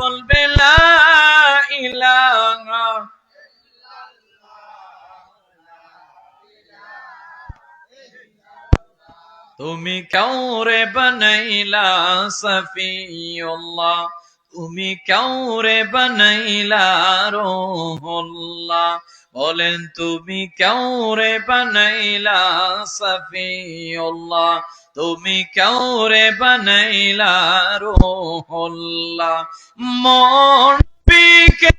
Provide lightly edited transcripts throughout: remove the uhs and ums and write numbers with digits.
বলবে লা ইলাহা তুমি কাউরে বানাইলা সফিউল্লাহ, তুমি কাউরে বানাইলা রুহুল্লাহ। বলেন তুমি কাউরে বানাইলা সফিউল্লাহ, তুমি কাউরে বানাইলা রুহুল্লাহ। মনবিকে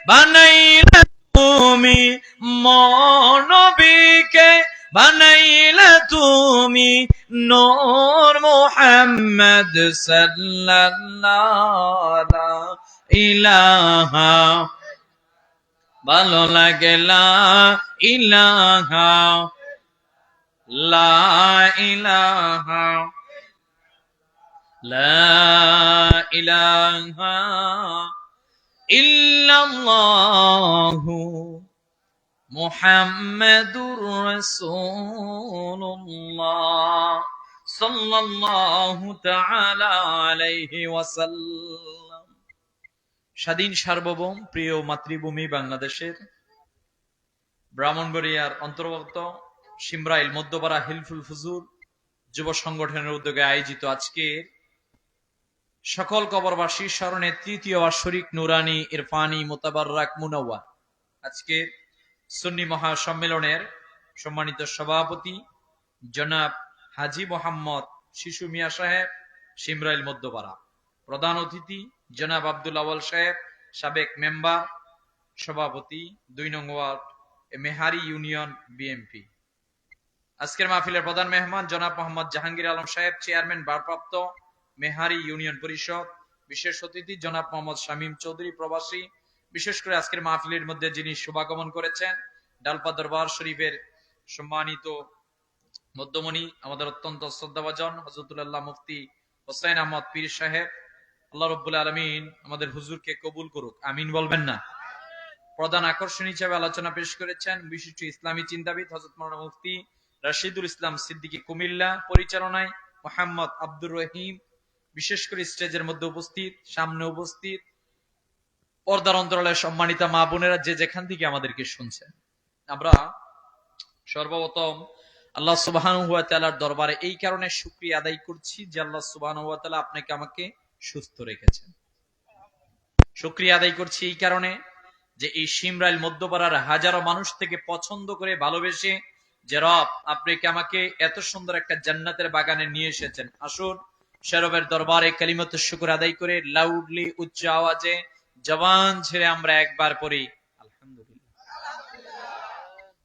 বানাইলা তুমি, মনবিকে বানাইলা তুমি, নূর মুহাম্মদ সাল্লাল্লাহু ইলাহা। ভালো লাগে লা ইলাহা, লা ইলাহা, লা ইলাহা ইল্লাল্লাহু মুহাম্মাদুর রাসূলুল্লাহ সাল্লাল্লাহু তাআলা আলাইহি ওয়াসাল্লাম। স্বাধীন সার্বভৌম প্রিয় মাতৃভূমি বাংলাদেশের ব্রাহ্মণবাড়িয়ার অন্তর্গত শিমরাইল মধ্যপাড়া হিলফুল ফুজুর যুব সংগঠনের উদ্যোগে আয়োজিত আজকে সকল কবরবাসীর স্মরণে তৃতীয় বার্ষিক নুরানি ইরফানি মুতাবাররাক মুনাওয়ার আজকে সুন্নি মহাসম্মেলনের সম্মানিত সভাপতি জনাব হাজী মোহাম্মদ শিশু মিয়া সাহেব, শিমরাইল মধ্যপাড়া। প্রধান অতিথি জনাব আব্দুল আওয়াল সাহেব, সাবেক মেম্বার সভাপতি ২ নং ওয়ার্ড মেহারি ইউনিয়ন বিএমপি। আজকের মাহফিলের প্রধান মেহমান জনাব মোহাম্মদ জাহাঙ্গীর আলম সাহেব, চেয়ারম্যান ভারপ্রাপ্ত মেহারি ইউনিয়ন পরিষদ। বিশেষ অতিথি জনাব মোহাম্মদ শামীম চৌধুরী প্রবাসী। বিশেষ করে আজকের মাহফিলের মধ্যে যিনি শুভাগমন করেছেন ডালপা দরবার শরীফের সম্মানিত মধ্যমণি, আমাদের অত্যন্ত শ্রদ্ধাভাজন হযরতুল্লাহ মুফতি হোসেন আহমদ পীর সাহেব। আল্লাহ রাব্বুল আলামিন আমাদের হুজুরকে কবুল করুক, আমিন বলবেন না। প্রধান আকর্ষণ হিসেবে আলোচনা পেশ করেছেন বিশিষ্ট ইসলামী চিন্তাবিদ হযরত মাওলানা মুফতি রাশিদুল ইসলাম সিদ্দিকী কুমিল্লা। পরিচালনায় মোহাম্মদ আব্দুর রহিম। বিশেষ করে স্টেজের মধ্যে উপস্থিত, সামনে উপস্থিত পর্দার অন্তরালের সম্মানিতা মা বোনেরা যে যেখান থেকে আমাদেরকে শুনছেন, আমরা সর্বপ্রথম আল্লাহ সুবহানাহু ওয়া তাআলার দরবারে এই কারণে শুকরিয়া আদায় করছি যে আল্লাহ সুবহানাহু ওয়া তাআলা আপনাকে আমাকে সুস্থ রেখেছেন। শুকরিয়া আদায় করছি এই কারণে যে এই শিমরাইল মধ্যপাড়ার হাজারো মানুষ থেকে পছন্দ করে ভালোবেসে যে রব আপনাকে আমাকে এত সুন্দর একটা জান্নাতের বাগানে নিয়ে এসেছেন। আসুন সে রবের দরবারে কালিমাতুশ শুকর আদায় করে লাউডলি উচ্চ আওয়াজে জবান ছেড়ে আমরা একবার পড়ি আলহামদুলিল্লাহ।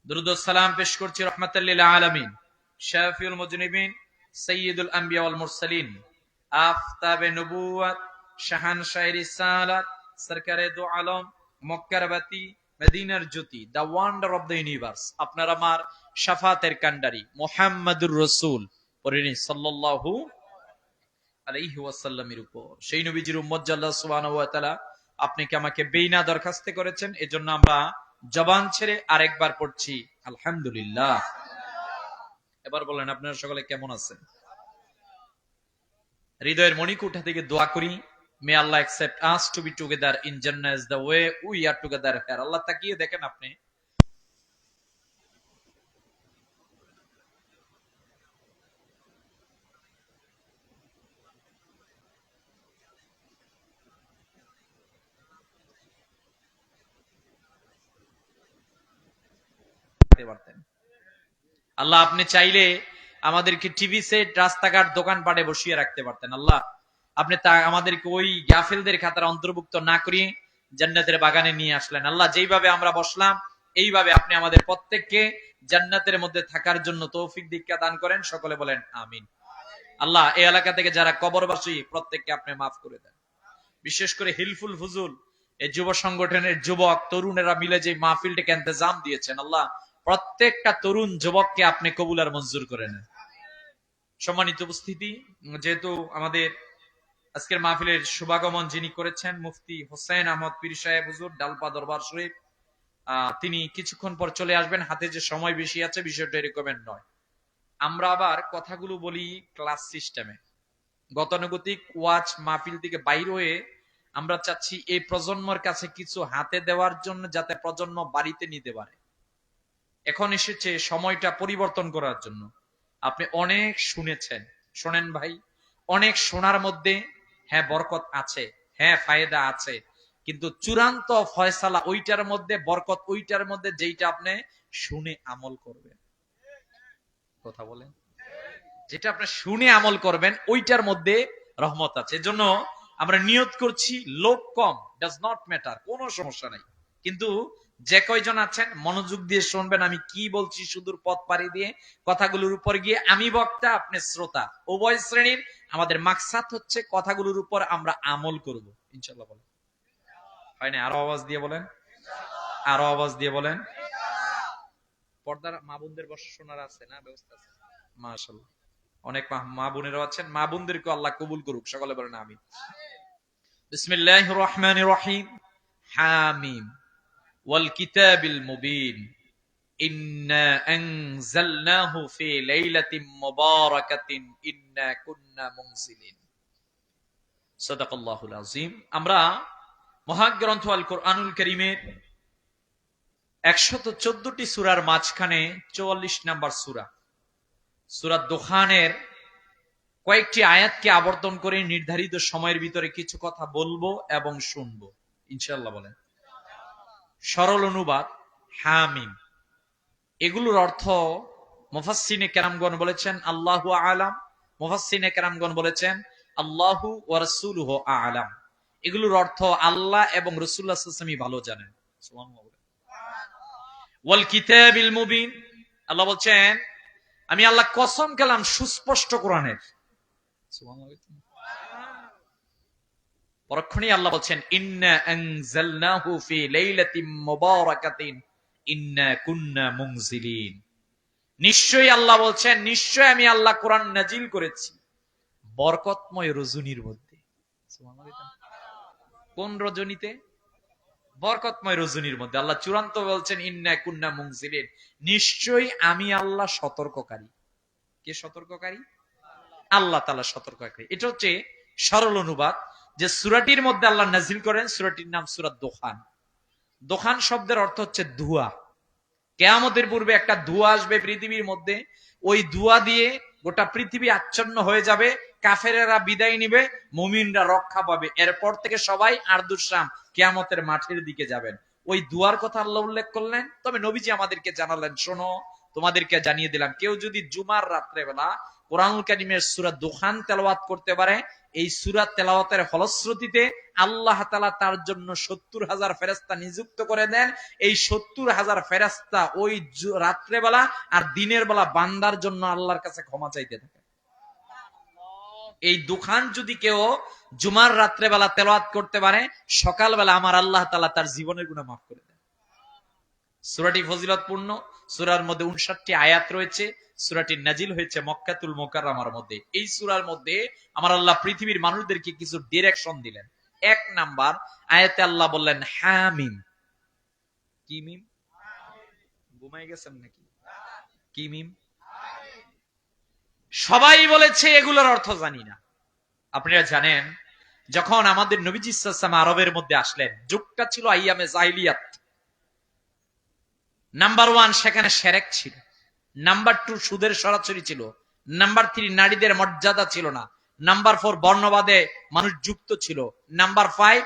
দুরূদ ও সালাম পেশ করছি রাহমাতাল লিল আলামিন, শাফিউল মুজনিবিন, সাইয়্যিদুল আম্বিয়া ওয়াল মুরসালিন, আফতাবে নবুওয়াত, শাহানশাহ রিসালাত, সরকারে দু আলম, মক্কার বাতি, মদিনার জ্যোতি, দা ওয়ান্ডার অফ দ্য ইউনিভার্স, আপনার আমার শাফাতের কান্ডারি মুহাম্মাদুর রাসূল পরিনি সাল্লাল্লাহু আলাইহি ওয়াসাল্লামের উপর। সেই নবীজির উম্মত যে আল্লাহ সুবহানাহু ওয়া তাআলা আপনাকে আমাকে বেইনা দরখাস্ত করেছেন, এজন্য আমরা জবান ছেড়ে আরেকবার পড়ছি আলহামদুলিল্লাহ। এবার বলেন আপনারা সকলে কেমন আছেন? হৃদয়ের মণিকূঠা থেকে দোয়া করি, may Allah accept us to be together in Jannah as the way we are together here. আল্লাহ তাকিয়ে দেখেন আপনি পারতেন। আল্লাহ আপনি চাইলে আমাদেরকে টিভি সেট, রাস্তাঘাট, দোকানপাটে বসিয়ে রাখতে পারতেন। আল্লাহ আপনি তা আমাদেরকে ওই গাফিলদের খাতার অন্তর্ভুক্ত না করিয়ে জান্নাতের বাগানে নিয়ে আসলেন। আল্লাহ যেইভাবে আমরা বসলাম এইভাবে আপনি আমাদের প্রত্যেককে জান্নাতের মধ্যে থাকার জন্য তৌফিক দীক্ষা দান করেন, সকলে বলেন আমিন। আল্লাহ এই এলাকা থেকে যারা কবরবাসী প্রত্যেককে আপনি মাফ করে দেন। বিশেষ করে হিলফুল ফুজুল এই যুব সংগঠনের যুবক তরুণেরা মিলে যে মাহফিলটাকে ইন্তজাম দিয়েছেন, আল্লাহ প্রত্যেকটা তরুণ যুবককে আপনি কবুল আর মঞ্জুর করে নেন। সম্মানিত উপস্থিতি, যেহেতু আমাদের আজকের মাহফিলের শুভাগমন যিনি করেছেন মুফতি হোসেন আহমদ পীর সাহেব হুজুর, ডালপা দরবার শরীফ, তিনি কিছুক্ষণ পর চলে আসবেন। হাতে যে সময় বেশি আছে বিষয়টা এরকমের নয়। আমরা আবার কথাগুলো বলি ক্লাস সিস্টেমে, গতানুগতিক ওয়াজ মাহফিল থেকে বাইর হয়ে আমরা চাচ্ছি এই প্রজন্মের কাছে কিছু হাতে দেওয়ার জন্য, যাতে প্রজন্ম বাড়িতে নিতে পারে। এখন এসেছে সময়টা পরিবর্তন করার জন্য। আপনি অনেক শুনেছেন, শোনেন ভাই, অনেক শোনার মধ্যে হ্যাঁ বরকত আছে, হ্যাঁ ফায়দা আছে, কিন্তু চূড়ান্ত ফয়সালা ওইটার মধ্যে, বরকত ওইটার মধ্যে যেটা আপনি শুনে আমল করবেন। কথা বলেন, যেটা আপনি শুনে আমল করবেন ওইটার মধ্যে রহমত আছে। এজন্য আমরা নিয়ত করছি, লোক কম, ডাজ নট ম্যাটার, কোনো সমস্যা নাই, কিন্তু যে কয়জন আছেন মনোযোগ দিয়ে শুনবেন আমি কি বলছি। সুদূর পথ পাড়ি দিয়ে কথাগুলোর উপর গিয়ে আমি বক্তা, আপনি শ্রোতা, উভয় শ্রেণীর আমাদের মাকসাদ হচ্ছে কথাগুলোর উপর আমরা আমল করব ইনশাআল্লাহ। বলেন হয় না? আরো আওয়াজ দিয়ে বলেন, আরো আওয়াজ দিয়ে বলেন। পর্দার মা বোনদের বসে শোনার আছে না? ব্যবস্থা আছে? মাশাআল্লাহ, অনেক মা বোনেরাও আছেন। মা বোনদেরকে আল্লাহ কবুল করুক, সকলে বলেন আমিন। বিসমিল্লাহির রহমানির রহিম। হামিম ওয়াল কিতাবিল মুবিন ইন্না আনজালনাহু ফি লাইলাতিন মুবারাকাতিন ইন্না কুন্না মুনজিলিন। সাদাকাল্লাহুল আযীম। আমরা মহাগ্রন্থ আল কোরআনুল কারীমের 114টি সূরার মাঝখানে 44 নাম্বার সূরা, সূরা দোখানের কয়েকটি আয়াতকে আবর্তন করে নির্ধারিত সময়ের ভিতরে কিছু কথা বলবো এবং শুনবো ইনশাআল্লাহ। বলেন সরল অনুবাদ হামিম। এগুলোর অর্থ মুফাসসিনে কেরামগণ বলেছেন আল্লাহু আ'লাম, মুফাসসিনে কেরামগণ বলেছেন আল্লাহু ওয়া রাসূলুহু আ'লাম। এগুলোর অর্থ আল্লাহ এবং রাসূলুল্লাহ সাল্লাল্লাহু আলাইহি ওয়াসাল্লাম ভালো জানেন। সুবহানাল্লাহ। ওয়াল কিতাবিল মুবিন, আল্লাহ বলছেন আমি আল্লাহ কসম খেলাম সুস্পষ্ট কোরআনের। পরক্ষণেই আল্লাহ বলছেন ইন্না আনজালনাহু ফি লাইলাতিন মুবারাকাতিন ইন্না কুন্না মুনজিলিন। নিশ্চয়ই আল্লাহ বলছেন, নিশ্চয় আমি আল্লাহ কোরআন নাজিল করেছি বরকতময় রজনীর মধ্যে। কোন রজনীতে? বরকতময় রজনীর মধ্যে। আল্লাহ চূড়ান্ত বলছেন ইন্না কুন্না মুনজিলিন, নিশ্চয়ই আমি আল্লাহ সতর্ককারী। কে সতর্ককারী? আল্লাহ তাআলা সতর্ককারী। এটা হচ্ছে সরল অনুবাদ যে সূরাটির মধ্যে আল্লাহ নাজিল করেন। সূরাটির নাম সূরা দোখান। দোখান শব্দের অর্থ হচ্ছে ধোঁয়া। কিয়ামতের পূর্বে একটা ধোঁয়া আসবে পৃথিবীর মধ্যে, ওই ধোঁয়া দিয়ে গোটা পৃথিবী আচ্ছন্ন হয়ে যাবে, কাফেরেরা বিদায় নিবে, মুমিনরা রক্ষা পাবে। এরপর থেকে সবাই আরদুশাম কিয়ামতের মাঠের দিকে যাবেন। ওই দুয়ার কথা আল্লাহ উল্লেখ করলেন। তবে নবীজি আমাদেরকে জানালেন, শোনো তোমাদেরকে জানিয়ে দিলাম, কেউ যদি জুমার রাত্রে বেলা কোরআনুল কারীমের সূরা দোখান তেলাওয়াত করতে পারে, এই সূরা তেলাওয়াতের ফলশ্রুতিতে আল্লাহ তাআলা তার জন্য 70,000 ফেরেশতা নিযুক্ত করে দেন। এই 70,000 ফেরেশতা ওই রাত্রে বেলা আর দিনের বেলা বান্দার জন্য আল্লাহর কাছে ক্ষমা চাইতে থাকে। এই দোখান যদি কেউ জুমার রাত্রে বেলা তেলাওয়াত করতে পারে, সকালবেলা আমার আল্লাহ তাআলা তার জীবনের গুনাহ মাফ করে দেন। সূরাটি ফজিলতপূর্ণ। সূরার মধ্যে 59টি আয়াত রয়েছে। সূরাটি নাজিল হয়েছে মক্কাতুল মুকাররমার মধ্যে। এই সূরার মধ্যে আমার আল্লাহ পৃথিবীর মানুষদেরকে কিছু ডিরেকশন দিলেন। এক নাম্বার আয়াতে আল্লাহ বললেন হামিম। কি মিম? ঘুমাই গেছেন নাকি? কি মিম? সবাই বলেছে এগুলোর অর্থ জানি না। আপনারা জানেন যখন আমাদের নবীজি সাল্লাল্লাহু আলাইহি ওয়াসাল্লাম আরবের মধ্যে আসলেন, যুগটা ছিল আইয়ামে জাহিলিয়াত। নাম্বার 1 সেখানে শিরক ছিল, নাম্বার 2 সুদের সরাসরি ছিল, নাম্বার 3 নারীদের মর্যাদা ছিল না, নাম্বার 4 বর্ণবাদে মানুষ যুক্ত ছিল, নাম্বার 5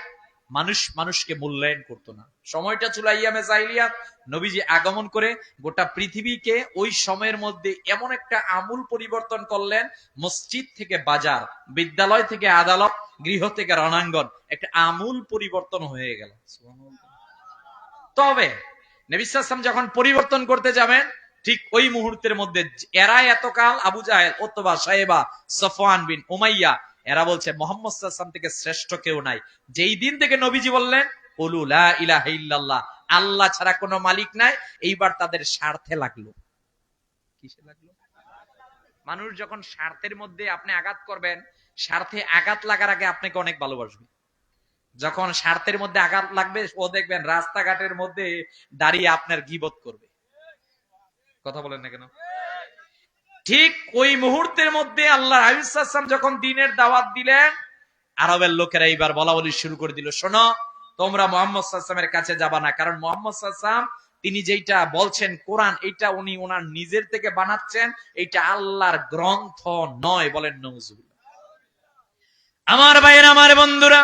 মানুষ মানুষকে মূল্যায়ন করতো না। সময়টা ছিল আইয়ামে জাহিলিয়াত। নবীজি আগমন করে গোটা পৃথিবীকে ওই সময়ের মধ্যে এমন একটা আমূল পরিবর্তন করলেন, মসজিদ থেকে বাজার, বিদ্যালয় থেকে আদালত, গৃহ থেকে রণাঙ্গন, একটা আমূল পরিবর্তন হয়ে গেল। তবে নবী সাল্লাল্লাহু আলাইহি ওয়াসাল্লাম যখন পরিবর্তন করতে যাবেন, ঠিক ওই মুহূর্তের মধ্যে এরা এতকাল আবু জাহেল, উতবা, শায়বা, সফওয়ান বিন উমাইয়া, এরা বলছে মুহাম্মদ সাল্লাল্লাহু আলাইহি ওয়াসাল্লাম থেকে শ্রেষ্ঠ কেউ নাই। যেই দিন থেকে নবীজি বললেন কুলু লা ইলাহা ইল্লাল্লাহ, আল্লাহ ছাড়া কোনো মালিক নাই, এইবার তাদের স্বার্থে লাগলো। কিসে লাগলো? মানুষ যখন স্বার্থের মধ্যে আপনি আঘাত করবেন, স্বার্থে আঘাত লাগার আগে আপনাকে অনেক ভালোবাসবে। যখন স্বার্থের মধ্যে আঘাত লাগবে, ও দেখবেন রাস্তাঘাটের মধ্যে দাঁড়িয়ে আপনার গীবত করবে। কথা বলেন না কেন? ঠিক ওই মুহূর্তের মধ্যে আল্লাহর হাবিব সাল্লাল্লাহু আলাইহি ওয়াসাল্লাম যখন দ্বীনের দাওয়াত দিলেন, আরবের লোকেরা এইবার বলা বলি শুরু করে দিল, শোনো তোমরা মুহাম্মদ সাল্লাল্লাহু আলাইহি ওয়াসাল্লামের কাছে যাবা না, কারণ মুহাম্মদ সাল্লাল্লাহু আলাইহি ওয়াসাল্লাম তিনি যেটা বলছেন কোরআন, এটা উনি ওনার নিজের থেকে বানাচ্ছেন, এটা আল্লাহর গ্রন্থ নয়। বলেন নাউজুবিল্লাহ। আমার ভাইয়েরা, আমার বন্ধুরা,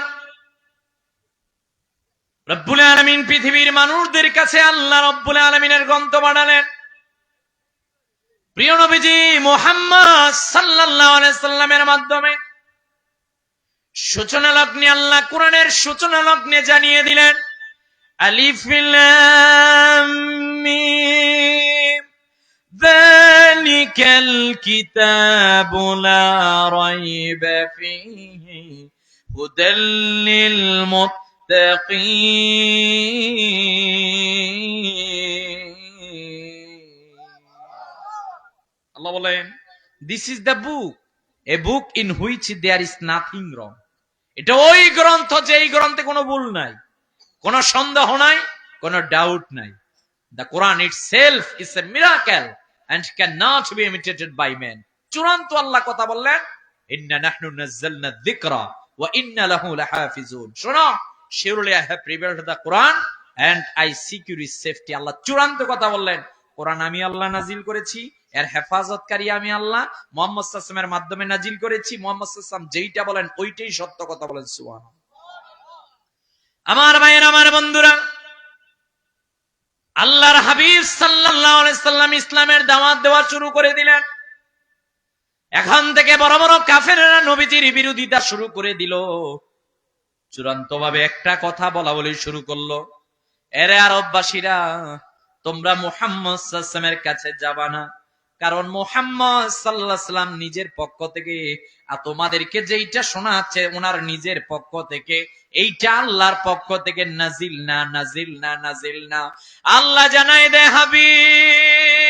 রব্বুল আলামিন পৃথিবীর মানুষদের কাছে আল্লাহ রব্বুল আলামিনের গ্রন্থ বানালেন। প্রিয় নবীজি মুহাম্মদ সাল্লাল্লাহু আলাইহি সাল্লামের মাধ্যমে সূচনা লগ্নে আল্লাহ কোরআনের সূচনা লগ্নে জানিয়ে দিলেন, আলিফ লাম মিম যালিকাল কিতাবু লা রাইবা ফীহি হুদাল লিল মুত্তাকিন। আল্লাহ বলেন, this is the book, a book in which there is nothing wrong. এটা ওই গ্রন্থ যেই গ্রন্থে কোনো ভুল নাই, কোনো সন্দেহ নাই, কোনো ডাউট নাই। The Quran itself is a miracle and cannot be imitated by men. চূড়ান্ত আল্লাহ কথা বললেন, ইন্না নাহনু নাযালনা যিকরা ওয়া ইন্না লাহু লাহাফিজুন। শোনো, surely I have prepared the Quran and I secure its safety. আল্লাহ চূড়ান্ত কথা বললেন, কোরআন আমি আল্লাহ নাজিল করেছি, এর হেফাজতকারী আমি আল্লাহ, মুহাম্মদ সাল্লাল্লাহু আলাইহি ওয়াসাল্লামের মাধ্যমে নাজিল করেছি। মুহাম্মদ সাল্লাল্লাহু আলাইহি ওয়াসাল্লাম যেইটা বলেন ওইটাই সত্য কথা বলেন। সুবহানাল্লাহ। আমার ভাইয়েরা, আমার বন্ধুরা, আল্লাহর হাবিব সাল্লাল্লাহু আলাইহি সাল্লাম ইসলামের দাওয়াত দেওয়া শুরু করে দিলেন। এখন থেকে বড় বড় কাফেররা নবীজির বিরোধিতা শুরু করে দিল। চূড়ান্ত ভাবে একটা কথা বলা বলি শুরু করলো, এরে আরববাসীরা, তোমরা মুহাম্মদ সাল্লাল্লাহু আলাইহি ওয়াসাল্লামের কাছে যাবা না, কারণ মুহাম্মদ সাল্লাল্লাহু আলাইহি ওয়াসাল্লাম নিজের পক্ষ থেকে তোমাদেরকে যেইটা শোনাচ্ছে ওনার নিজের পক্ষ থেকে, এইটা আল্লাহর পক্ষ থেকে নাজিল না, নাজিল না, নাজিল না। আল্লাহ জানাই দে হাবিব,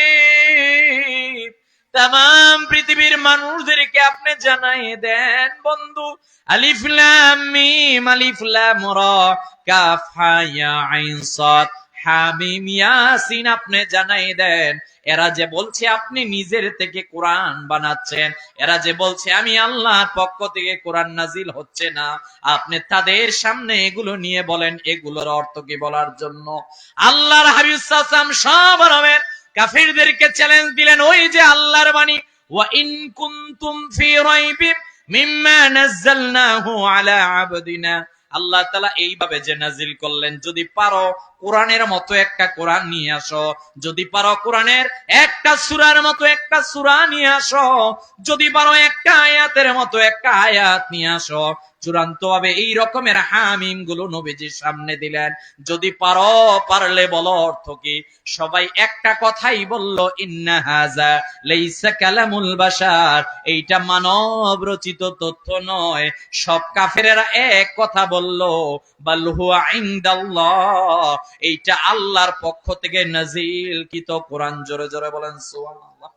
তাম পৃথিবীর মানুষদেরকে আপনি জানাই দেন বন্ধু, আলিফ লাম মিম আলিফ লাম রা কাফ হা ইয়া আইন সাদ হামিম ইয়াসিন, আপনি জানাই দেন এরা যে বলছে আপনি নিজের থেকে কোরআন বানাচ্ছেন, এরা যে বলছে আমি আল্লাহর পক্ষ থেকে কোরআন নাজিল হচ্ছে না, আপনি তাদের সামনে এগুলো নিয়ে বলেন, এগুলোর অর্থ কি বলার জন্য আল্লাহর হাবিব সাল্লাল্লাহু আলাইহি ওয়াসাল্লাম সব আরবের কাফিরদেরকে চ্যালেঞ্জ দিলেন, ওই যে আল্লাহর বাণী, ওয়া ইন কুনতুম ফি রাইবিম মিম্মা নাযালনাহু আলা আবদিনা। আল্লাহ তাআলা এইভাবে যে নাজিল করলেন, যদি পারো কোরআনের মতো একটা কোরআন নিয়ে আসো, যদি পারো কোরআনের একটা সূরার মতো একটা সূরা নিয়ে আসো, যদি পারো একটা আয়াতের মতো একটা আয়াত নিয়ে আসো। চূড়ান্ত ভাবে এই রকমের হামিম গুলো নবীজির সামনে দিলেন, যদি পারো, পারলে বলো অর্থ কি। সবাই একটা কথাই বলল, ইন্না হাযা লাইসা কালামুল বাশার, এইটা মানব রচিত তথ্য নয়। সব কাফেরেরা এক কথা বলল, বাল হুয়া ইনদাল্লাহ, এইটা আল্লাহর পক্ষ থেকে নাজিলকৃত কোরআন। জোরে জোরে বলেন সুবহানাল্লাহ।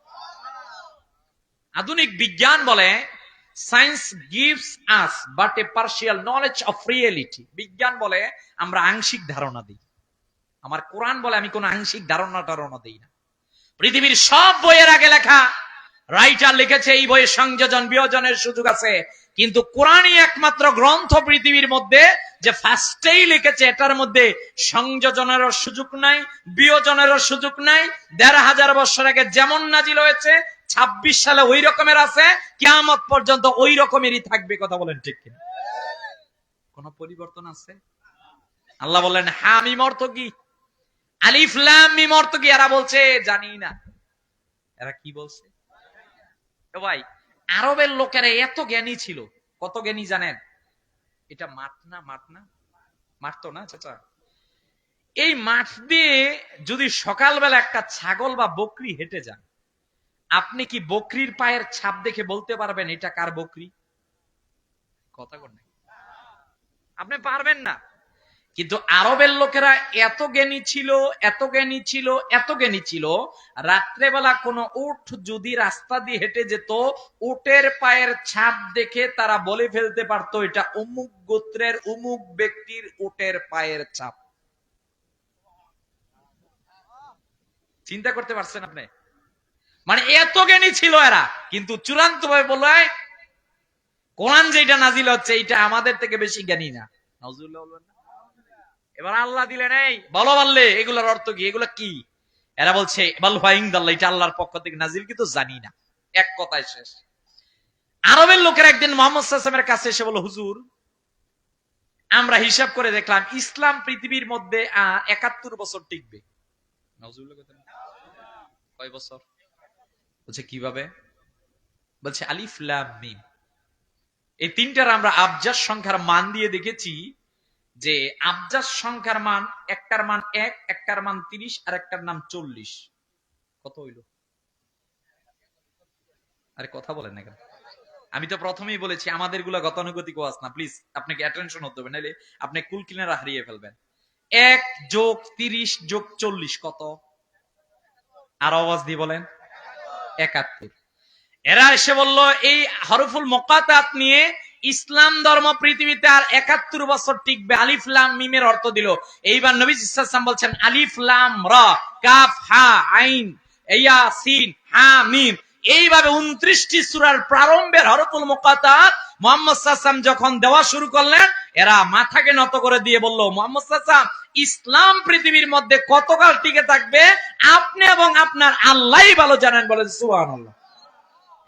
আধুনিক বিজ্ঞান বলে, science gives us but A partial knowledge of reality. বিজ্ঞান বলে আমরা আংশিক ধারণা দিই, আমার কোরআন বলে আমি কোন আংশিক ধারণা দিই না। পৃথিবীর সব বইয়ের আগে লেখা, রাইটার লিখেছে এই বইয়ে সংযোজন বিয়োজনের সুযোগ আছে, কিন্তু কোরআনই একমাত্র গ্রন্থ পৃথিবীর মধ্যে যে ফার্স্টেই লিখেছে, এটার মধ্যে সংযোজনেরও সুযোগ নাই, বিয়োজনেরও সুযোগ নাই। ১৫০০ বছর আগে যেমন নাজিল হয়েছে ২৬ সালে ওই রকমের আছে, কিয়ামত পর্যন্ত ওই রকমেরই থাকবে। কথা বলেন ঠিক কিনা? কোন পরিবর্তন আছে? আল্লাহ বলেন হামিম অর্থ কি, আলিফ লাম মিম অর্থ কি? এরা বলছে জানি না। এরা কি বলছে ভাই? আরবের লোকেরা এত জ্ঞানী ছিল, কত জ্ঞানী জানেন? এটা মাঠ না, মারতো না চাচা। এই মাঠ দিয়ে যদি সকালবেলা একটা ছাগল বা বকরি হেঁটে যান, আপনি কি বকরির পায়ের ছাপ দেখে বলতে পারবেন এটা কার বকরি? কথা বল, আপনি পারবেন না। কিন্তু আরবের লোকেরা এত জ্ঞানী ছিল, এত জ্ঞানী ছিল, এত জ্ঞানী ছিল, রাত্রেবেলা কোনো উট যদি রাস্তা দিয়ে হেঁটে যেত, উটের পায়ের ছাপ দেখে তারা বলে ফেলতে পারতো এটা অমুক গোত্রের অমুক ব্যক্তির উটের পায়ের ছাপ। চিন্তা করতে পারছেন আপনি? মানে এত জ্ঞানী ছিল এরা। কিন্তু চূড়ান্ত ভাবে বলে কোরআন যেটা নাজিল হচ্ছে এটা আমাদের থেকে বেশি জ্ঞানী না। নাউজুবিল্লাহ বলবেন না? এবার আল্লাহ দিলেন এই বলো বললে এগুলোর অর্থ কি, এগুলো কি? এরা বলছে বাল হুয়া ইনদাল্লাহ, এটা আল্লাহর পক্ষ থেকে নাজিল, কিন্তু জানি না। এক কথায় শেষ। আরবের লোকের একদিন মুহাম্মদ সাল্লাল্লাহু আলাইহি ওয়াসাল্লামের কাছে এসে বলল, হুজুর আমরা হিসাব করে দেখলাম ইসলাম পৃথিবীর মধ্যে ৭১ বছর টিকবে। নাউজুবিল্লাহ কয় বছর? বলছে কিভাবে? বলছে আলিফ লাম মিম, এই তিনটার আমরা আবজাদ সংখ্যার মান দিয়ে দেখেছি যে আবজাদ সংখ্যার মান, একটার মান ১, একটার মান ৩০, আর একটার নাম ৪০। কত হইল? আরে কথা বলেন না কেন? আমি তো প্রথমেই বলেছি আমাদের গুলা গতানুগতিক ওয়াজ না, প্লিজ আপনাকে অ্যাটেনশন হতে হবে, নাহলে আপনি কুল কিনারা হারিয়ে ফেলবেন। ১ যোগ ৩০ যোগ ৪০ কত? আর আওয়াজ দিয়ে বলেন। ৭১। এরা এসে বলল এই হরফুল মুকাতাত নিয়ে ইসলাম ধর্ম পৃথিবীতে আর ৭১ বছর টিকবে। আলিফ লাম মিমের অর্থ দিল। এইবার নবী সাল্লাল্লাহু আলাইহি ওয়াসাল্লাম বলছেন আলিফ লাম রা কাফ হা আইন ইয়াসিন হা মিম, এইভাবে ২৯টি সূরার প্রারম্ভের হরফুল মুকাতাত মুহাম্মদ সাল্লাল্লাহু আলাইহি ওয়াসাল্লাম যখন দেওয়া শুরু করলেন, এরা মাথাকে নত করে দিয়ে বলল, মুহাম্মদ সাল্লাল্লাহু আলাইহি ওয়াসাল্লাম, ইসলাম পৃথিবীর মধ্যে কতকাল টিকে থাকবে আপনি এবং আপনার আল্লাহই ভালো জানেন। বলেন সুবহানাল্লাহ।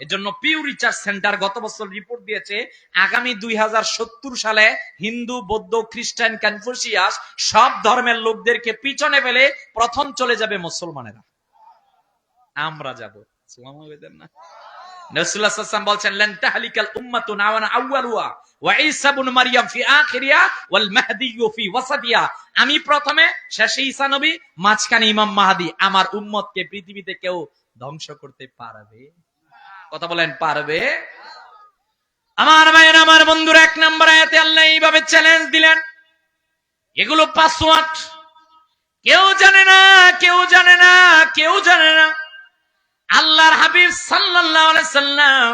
এজন্য পিউ রিসার্চ সেন্টার গত বছর রিপোর্ট দিয়েছে আগামী ২০৭০ সালে হিন্দু, বৌদ্ধ, খ্রিস্টান, কনফুসিয়াস সব ধর্মের লোকদেরকে পিছনে ফেলে প্রথম চলে যাবে মুসলমানেরা। আমরা যাব। সুবহানাল্লাহ না? রাসূলুল্লাহ সাল্লাল্লাহু আলাইহি ওয়াসাল্লাম বলছেন লান তাহলিকাল উম্মাতু নাওয়ানা আউয়ালুহা ওয়া ঈসা ইবনে মারইয়াম ফি আখিরিহা ওয়াল মাহদী ফি ওয়াসাতিহা। আমি প্রথমে, শেষে ঈসা নবী, মাঝখানে ইমাম মাহদী। আমার উম্মতকে পৃথিবীতে কেউ ধ্বংস করতে পারবে? কথা বলেন, পারবে? আমার ভাইয়েরা, আমার বন্ধুরা, ১ নম্বর আয়াতে আল্লাহ এইভাবে চ্যালেঞ্জ দিলেন, এগুলো পাসওয়ার্ড, কেউ জানে না, কেউ জানে না, কেউ জানে না। আল্লাহর হাবিব সাল্লাল্লাহু আলাইহি সাল্লাম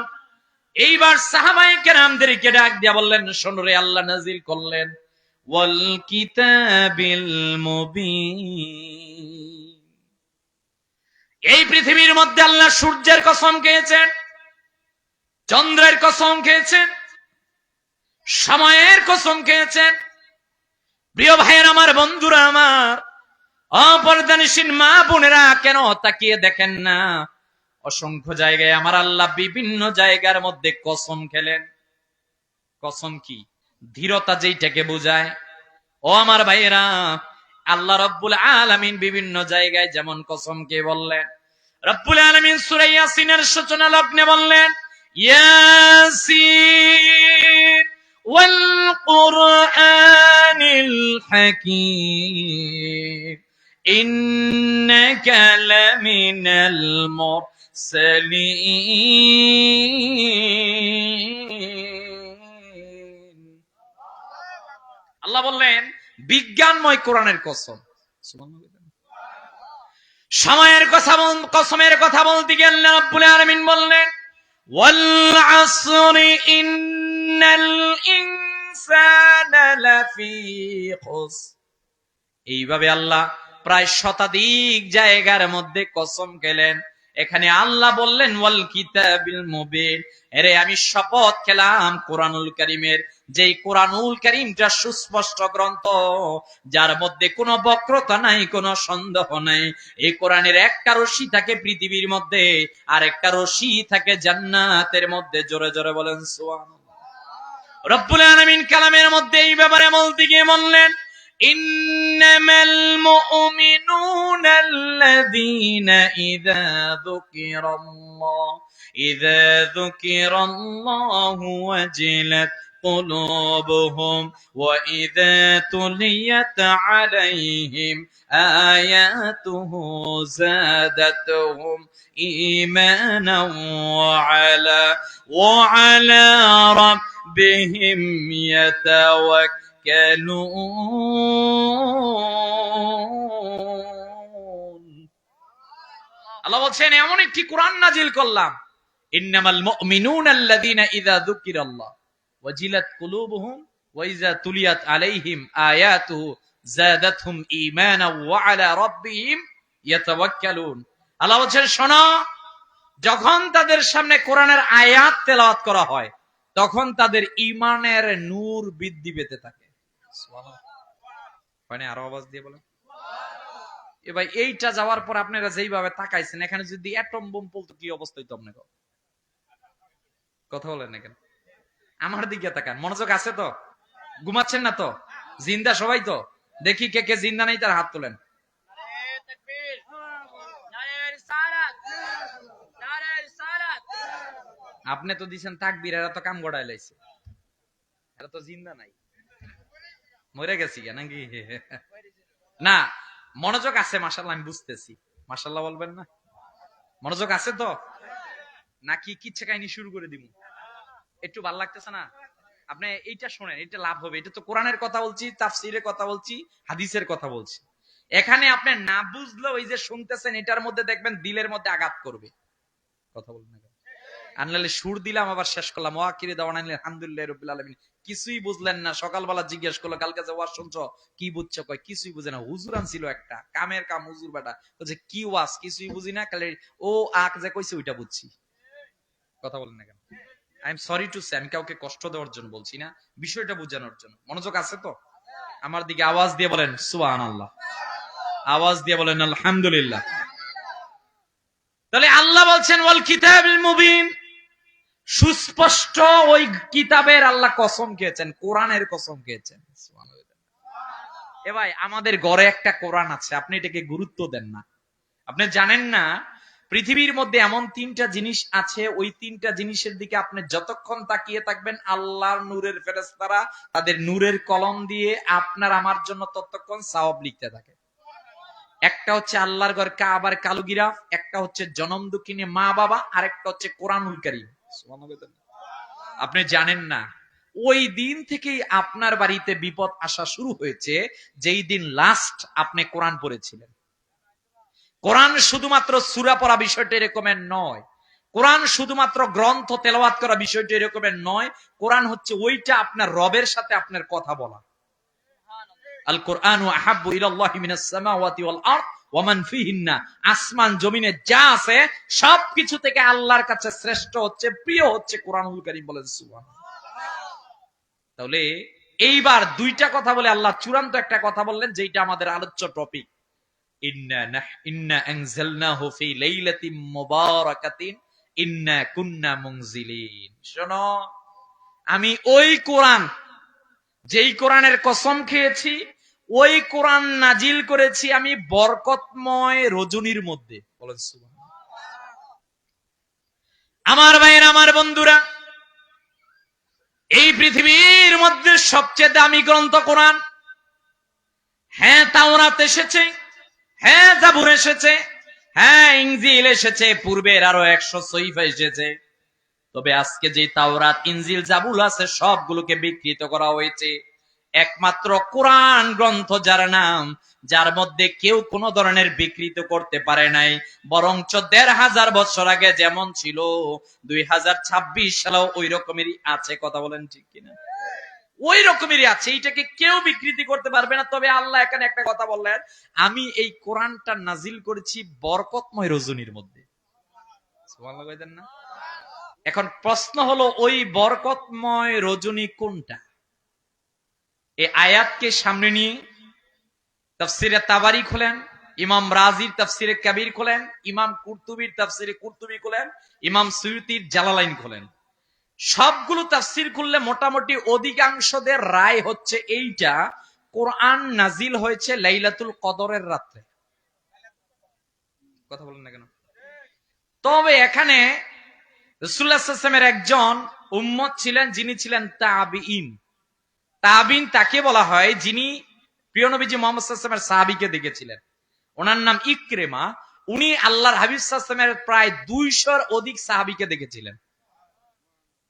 এইবার সাহাবায়ে কেরামদেরকে ডাক দিয়া বললেন, শোনো রে, আল্লাহ নাজিল করলেন ওয়াল কিতাবিল মুবিন। এই পৃথিবীর মধ্যে আল্লাহ সূর্যের কসম খেয়েছেন, চন্দ্রের কসম খেয়েছেন, সময়ের কসম খেয়েছেন। প্রিয় ভাইয়ের, আমার বন্ধুরা, আমার অপরদানিসীন মা বোনেরা, কেন তাকিয়ে দেখেন না? অসংখ্য জায়গায় আমার আল্লাহ বিভিন্ন জায়গার মধ্যে কসম খেলেন। কসম কি? ধীরতা যেইটাকে বোঝায়। ও আমার ভাইয়েরা, আল্লাহ রব্বুল আলামিন বিভিন্ন জায়গায় যেমন কসম কে বললেন, রব্বুল আলামিন সূরা ইয়াসিনের সূচনা লগ্নে বললেন ইয়াসিন ওয়াল কুরআনিল হাকীম ইন্নাকা লামিনাল মুরসালিন। আল্লাহ বললেন বিজ্ঞানময় কোরআনের কসম। সময়ের কসমের কথা বলতে গিয়ে আল্লাহ রাব্বুল আলামিন বললেন ওয়াল আসরি ইন্নাল ইনসানা লাফি খুসর। এইভাবে আল্লাহ প্রায় শতাধিক জায়গার মধ্যে কসম খেলেন। এখানে আল্লাহ বললেন ওয়াল কিতাবিল মুবিন, এরে আমি শপথ খেলাম কোরআনুল কারীমের, যেই কোরআনুল কারীমটা সুস্পষ্ট গ্রন্থ, যার মধ্যে কোনো বক্রতা নাই, কোনো সন্দেহ নাই। এই কোরআনের একটা রশি থাকে পৃথিবীর মধ্যে, আর একটা রশি থাকে জান্নাতের মধ্যে। জোরে জোরে বলেন সুবহানাল্লাহ। রব্বুল আলামিন কালামের মধ্যে এই ব্যাপারে বলতে গিয়ে বললেন ইন্নামাল মুমিনুনা আল্লাযীনা ইযা যুকিরাল্লাহু ওয়াজিলাত قلوبهم وإذا تليت عليهم آياته زادتهم إيمانا وعلى ربهم يتوكلون। আল্লাহ বলছেন এমন একটি কোরআন নাজিল করলাম, ইন্নামাল মুমিনুনা আল্লাযীনা ইযা যুকিরাল্লাহ ওয়াজিলাত কুলুবুহুম ওয়া ইযা তুলিয়াত আলাইহিম আয়াতুহু যাদাতহুম ঈমানা ওয়া আলা রাব্বিহিম ইয়াতাওয়াক্কালুন। আল্লাহ বলছেন শোনো, যখন তাদের সামনে কোরআনের আয়াত তেলাওয়াত করা হয়, তখন তাদের ইমানের নূর বৃদ্ধি পেতে থাকে। মানে আরো আওয়াজ দিয়ে বলে এবার এইটা যাওয়ার পর আপনারা যেইভাবে তাকাইছেন, এখানে যদি অ্যাটম বোম পড়তো কি অবস্থা হইতো? আপনাকে কথা বলেন না কেন? আমার দিকে তাকান, মনোযোগ আছে তো? ঘুমাচ্ছেন না তো? জিন্দা সবাই তো? দেখি কে কে জিন্দা নেই তার হাত তোলেন। আপনি তো দিচ্ছেন তাকবীর, এরা তো কাম গড়ায় লাইছে, এরা তো জিন্দা নাই, মরে গেছি নাকি? না, মনোযোগ আছে মাশাআল্লাহ, আমি বুঝতেছি। মাশাআল্লাহ বলবেন না? মনোযোগ আছে তো? নাকি কিচ্ছা কাহিনী শুরু করে দিব? একটু ভালো লাগতেছে না? আপনি এইটা শোনেন, এটা লাভ হবে। এটা তো কোরআনের কথা বলছি, তাফসীরের কথা বলছি, হাদিসের কথা বলছি। এখানে আপনি না বুঝলেও এই যে শুনতেছেন, এটার মধ্যে দেখবেন দিলের মধ্যে আঘাত করবে। কথা বলুন না, আনলে সুর দিলাম আবার শেষ করলাম ওয়াকিরে দাওয়ান আলহামদুলিল্লাহি রাব্বিল আলামিন। কিছুই বুঝলেন না। সকালবেলা জিজ্ঞেস করলো কালকে যে ওয়াজ শুনছো কি বুঝছো? কয় কিছুই বুঝে না। হুজুর আনছিল একটা, কামের কাম হুজুর বেটা। বলছে কি ওয়াজ? কিছুই বুঝি না, খালি ও আক যে কইছে ওইটা বুঝছি। কথা বলেন না কেন? I am sorry to say, আমি কাউকে কষ্ট দেওয়ার জন্য বলছি না, বিষয়টা বোঝানোর জন্য। মনোযোগ আছে তো? আমার দিকে আওয়াজ দিয়ে বলেন সুবহানাল্লাহ, আওয়াজ দিয়ে বলেন আলহামদুলিল্লাহ। তাহলে আল্লাহ বলছেন ওয়াল কিতাবিল মুবিন, সুস্পষ্ট ওই কিতাবের আল্লাহ কসম খেয়েছেন, কোরআনের কসম খেয়েছেন। এ ভাই, আমাদের ঘরে একটা কোরআন আছে, আপনি এটাকে গুরুত্ব দেন না। আপনি জানেন না পৃথিবীর মধ্যে এমন তিনটা জিনিস আছে, ওই তিনটা জিনিসের দিকে আপনি যতক্ষণ তাকিয়ে থাকবেন আল্লাহর নূরের ফেরেশতারা তাদের নূরের কলম দিয়ে আপনার আমার জন্য ততক্ষণ সওয়াব লিখতে থাকে। একটা হচ্ছে আল্লাহর ঘর কাবার কালো গিরাফ, একটা হচ্ছে জনম দুঃখিনী মা বাবা, আর একটা হচ্ছে কোরআনুল কারীম। আপনি জানেন না ওই দিন থেকেই আপনার বাড়িতে বিপদ আসা শুরু হয়েছে যেই দিন লাস্ট আপনি কোরআন পড়েছিলেন। কোরআন শুধুমাত্র সূরা পড়া বিষয়টা এরকমের নয়, কোরআন শুধুমাত্র গ্রন্থ তেলাওয়াত করা বিষয়টা এরকমের নয়। কোরআন হচ্ছে ওইটা আপনার রবের সাথে আপনার কথা বলা। আল কোরআনু আহাব্বু ইলাল্লাহি মিনাস সামাওয়াতি ওয়াল আরদ ওয়া মান ফিহিন্না, আসমান জমিনে যা আছে সবকিছু থেকে আল্লাহর কাছে শ্রেষ্ঠ হচ্ছে, প্রিয় হচ্ছে কোরআনুল কারীম। বলেন সুবহানাল্লাহ। তাহলে এইবার দুইটা কথা বলে আল্লাহ চূড়ান্ত একটা কথা বললেন, যেটা আমাদের আলোচ্য টপিক। ইন্না আনজালনাহু ফি লাইলাতিন মুবারাকাতিন ইন্না কুন্না মুনজিলিন। শোনো, আমি ওই কোরআন, যেই কোরআনের কসম খেয়েছি, ওই কোরআন নাজিল করেছি আমি বরকতময় রজনীর মধ্যে। বলেন সুবহানাল্লাহ। আমার ভাইয়েরা, আমার বন্ধুরা, এই পৃথিবীর মধ্যে সবচেয়ে দামি গ্রন্থ কোরআন। হ্যাঁ, তাওরাত এসেছে, হ্যাঁ জাবুর এসেছে, হ্যাঁ ইনজিল এসেছে, পূর্বের আরো 100 সহিফা এসেছে। তবে আজকে যে তাওরাত ইনজিল জাবুর আছে সবগুলোকে বিকৃত করা হয়েছে। একমাত্র কোরআন গ্রন্থ যার নাম, যার মধ্যে কেউ কোনো ধরনের বিকৃত করতে পারে নাই, বরঞ্চ ১৫০০ বছর আগে যেমন ছিল ২০২৬ সালেও ওই রকমেরই আছে। কথা বলেন ঠিক কিনা? ওই রকমেরই আছে, এইটাকে কেউ বিকৃতি করতে পারবে না। তবে আল্লাহ এখানে একটা কথা বললেন, আমি এই কোরআনটা নাজিল করেছি বরকতময় রজনীর মধ্যে। সুবহানাল্লাহ কইতেন না? এখন প্রশ্ন হলো ওই বরকতময় রজনী কোনটা? এই আয়াতকে সামনে নিয়ে তাফসিরে তাবারি খোলেন, ইমাম রাজির তাফসিরে কাবির খোলেন, ইমাম কুরতুবির তাফসিরে কুরতুবি খোলেন, ইমাম সুয়ুতির জালালাইন খোলেন। সবগুলো তাফসির খুললে মোটামুটি অধিকাংশদের রায় হচ্ছে এইটা, কোরআন নাজিল হয়েছে লাইলাতুল কদরের রাতে। কথা বলেন না কেন? তবে এখানে রাসূলুল্লাহ সাল্লাল্লাহু আলাইহি ওয়াসাল্লামের একজন উম্মত ছিলেন, যিনি ছিলেন তাবিঈন। তাবিঈন তাকে বলা হয় যিনি প্রিয় নবীজি মুহাম্মদ সাল্লাল্লাহু আলাইহি ওয়াসাল্লামের সাহাবীকে দেখেছিলেন। ওনার নাম ইকরিমা। উনি আল্লাহর হাবিব সাল্লাল্লাহু আলাইহি ওয়াসাল্লামের প্রায় ২০০-র অধিক সাহাবীকে দেখেছিলেন।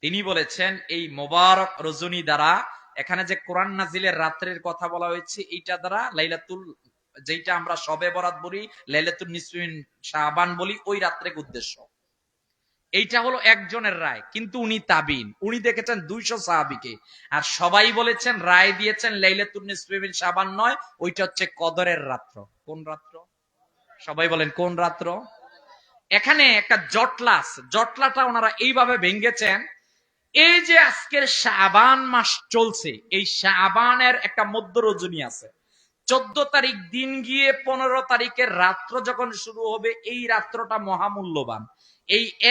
তিনি বলেছেন এই মোবারক রজনী দ্বারা, এখানে যে কোরআন নাজিলের রাত্রের কথা বলা হয়েছে, এইটা দ্বারা লাইলাতুল, যেটা আমরা শবে বরাত বলি, লাইলাতুল নিসফি মিন শাবান বলি, ওই রাত্রের উদ্দেশ্য। এইটা হলো একজনের রায়, কিন্তু উনি তাবিন, উনি দেখেছেন ২০০ সাহাবীকে। আর সবাই বলেছেন, রায় দিয়েছেন লাইলাতুল নিসফি মিন শাবান নয়, ওইটা হচ্ছে কদরের রাত্র। কোন রাত্র? সবাই বলেন কোন রাত্র? এখানে একটা জটলা আছে, জটলাটা ওনারা এইভাবে ভেঙ্গেছেন, এই যে আজকের শাবান মাস চলছে, এই শাবানের একটা মধ্য রজনী আছে। 14 তারিখ দিন গিয়ে 15 তারিখের রাত্র যখন শুরু হবে, এই রাত্রটা মহামূল্যবান।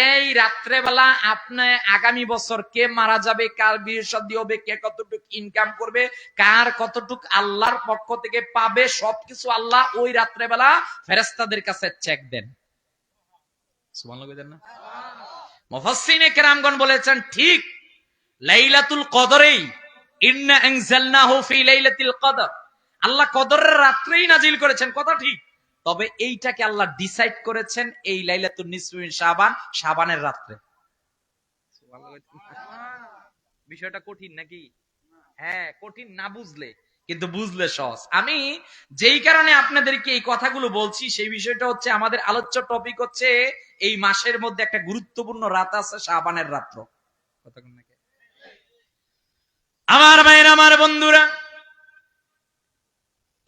এই রাত্রেবেলা আপনি আগামী বছর কে মারা যাবে, কার বিয়ে শাদী হবে, কে কতটুকু ইনকাম করবে, কার কতটুকু আল্লাহর পক্ষ থেকে পাবে, সবকিছু আল্লাহ ওই রাত্রেবেলা ফেরেশতাদের কাছে চেক দেন। সুবহানাল্লাহ কইতেন না? মুফাসসিরিনে কেরামগণ বলেছেন ঠিক লাইলাতুল কদরেই, ইন্না আনজালনাহু ফি লাইলাতিল কদর, আল্লাহ কদরের রাত্রেই নাজিল করেছেন, কথা ঠিক। তবে এইটাকে আল্লাহ ডিসাইড করেছেন এই লাইলাতুন নিসফি মিন শাবান, শাবানের রাত্রে। বিষয়টা কঠিন নাকি? হ্যাঁ, কঠিন না বুঝলে, কিন্তু বুঝলে সহজ। আমি যেই কারণে আপনাদেরকে এই কথাগুলো বলছি, সেই বিষয়টা হচ্ছে আমাদের আলোচ্য টপিক হচ্ছে এই মাসের মধ্যে একটা গুরুত্বপূর্ণ রাত আছে, শাবানের রাত্র। আমার ভাইরা, আমার বন্ধুরা,